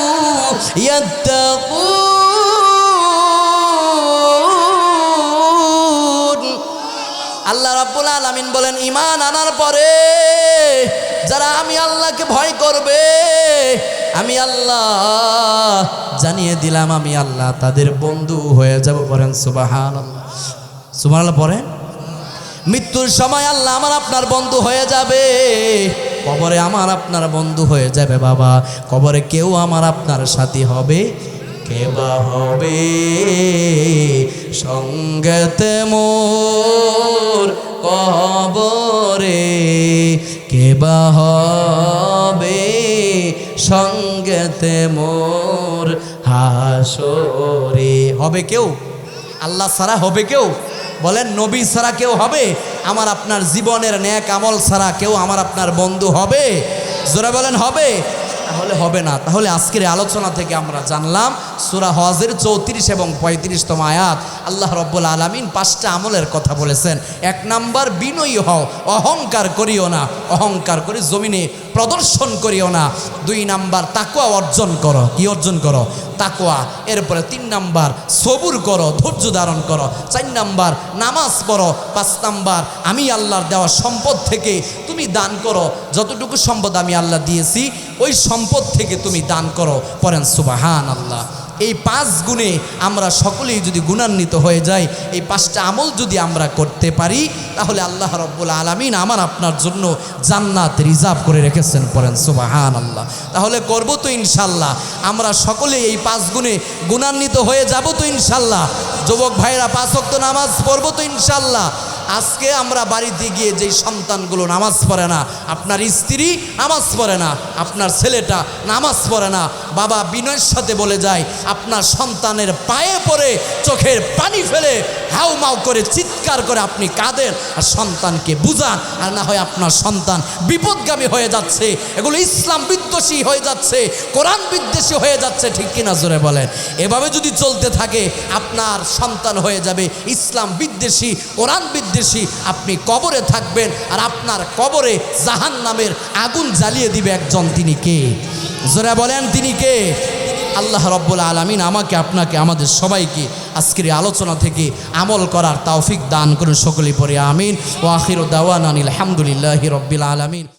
ইয়াত্তাকুন আল্লাহ রাব্বুল আলামিন বলেন ঈমান আনার পরে যারা আমি আল্লাহকে ভয় করবে আমি আল্লাহ জানিয়ে দিলাম আমি আল্লাহ তাদের বন্ধু হয়ে যাব বলেন সুবহানাল্লাহ সুবহানাল্লাহ পড়েন মৃত্যুর সময় আল্লাহ আমার আপনার বন্ধু হয়ে যাবে কবরে আমার আপনার বন্ধু হয়ে যাবে বাবা কবরে কেউ আমার আপনার সাথী হবে কে বা হবে সঙ্গেতে মোর কবরে কে বা হবে সঙ্গেতে মোর হাসরে হবে কেউ আল্লাহ ছাড়া হবে কেউ বলেন নবী ছাড়া কেউ হবে আমার আপনার জীবনের নেক আমল ছাড়া কেউ আমার আপনার বন্ধু হবে জোরে বলেন হবে তাহলে হবে না তাহলে আজকের আলোচনা থেকে আমরা জানলাম সূরা হজের 34 এবং 35তম আয়াত আল্লাহ রাব্বুল আলামিন 5টা আমলের কথা বলেছেন 1 নাম্বার বিনয়ী হও অহংকার করিও না অহংকার করে জমিনে প্রদর্শন করিও না 2 নাম্বার তাকওয়া অর্জন করো কি অর্জন করো তাকওয়া এরপরে 3 নাম্বার সবুর করো ধৈর্য ধারণ করো 4 নাম্বার নামাজ পড়ো 5 নাম্বার আমি আল্লাহর দেওয়া সম্পদ থেকে তুমি দান করো যতটুকু সম্পদ আমি আল্লাহ দিয়েছি ওই সম্পদ থেকে তুমি দান করো পড়েন সুবহানাল্লাহ এই 5 গুণে আমরা সকলেই যদি গুণান্বিত হয়ে যাই এই 5টা আমল যদি আমরা করতে পারি তাহলে আল্লাহ রাব্বুল আলামিন আমার আপনার জন্য জান্নাত রিজার্ভ করে রেখেছেন পড়েন সুবহানাল্লাহ তাহলে করব তো ইনশাআল্লাহ আমরা সকলে এই 5 গুণে গুণান্বিত হয়ে যাব তো ইনশাআল্লাহ যুবক ভাইরা 5 ওয়াক্ত নামাজ পড়ব তো ইনশাআল্লাহ আজকে আমরা বাড়িতে গিয়ে যেই সন্তানগুলো নামাজ পড়ে না আপনার স্ত্রী নামাজ পড়ে না আপনার ছেলেটা নামাজ পড়ে না বাবা বিনয়ের সাথে বলে যায় আপনার সন্তানের পায়ে পড়ে চোখের পানি ফেলে হাউমাউ করে চিৎকার করে আপনি কাঁদেন আর সন্তানকে বুঝান আর না হয় আপনার সন্তান বিপদগামী হয়ে যাচ্ছে এগুলো ইসলাম বিদ্বেষী হয়ে যাচ্ছে কোরআন বিদ্বেষী হয়ে যাচ্ছে ঠিক কিনা জোরে বলেন এভাবে যদি চলতে থাকে আপনার সন্তান হয়ে যাবে ইসলাম বিদ্বেষী কোরআন বিদ্বেষী আপনি কবরে থাকবেন আর আপনার কবরে জাহান্নামের আগুন জ্বালিয়ে দিবে একজন তিনি কে জোরে বলেন তিনি কে আল্লাহ রাব্বুল আলামিন আমাকে আপনাকে আমাদের সবাইকে আজকের আলোচনা থেকে আমল করার তৌফিক দান করুন সকলেই পড়ে আমিন ওয়া আখিরু দাওয়ানা আলহামদুলিল্লাহি রাব্বিল আলামিন।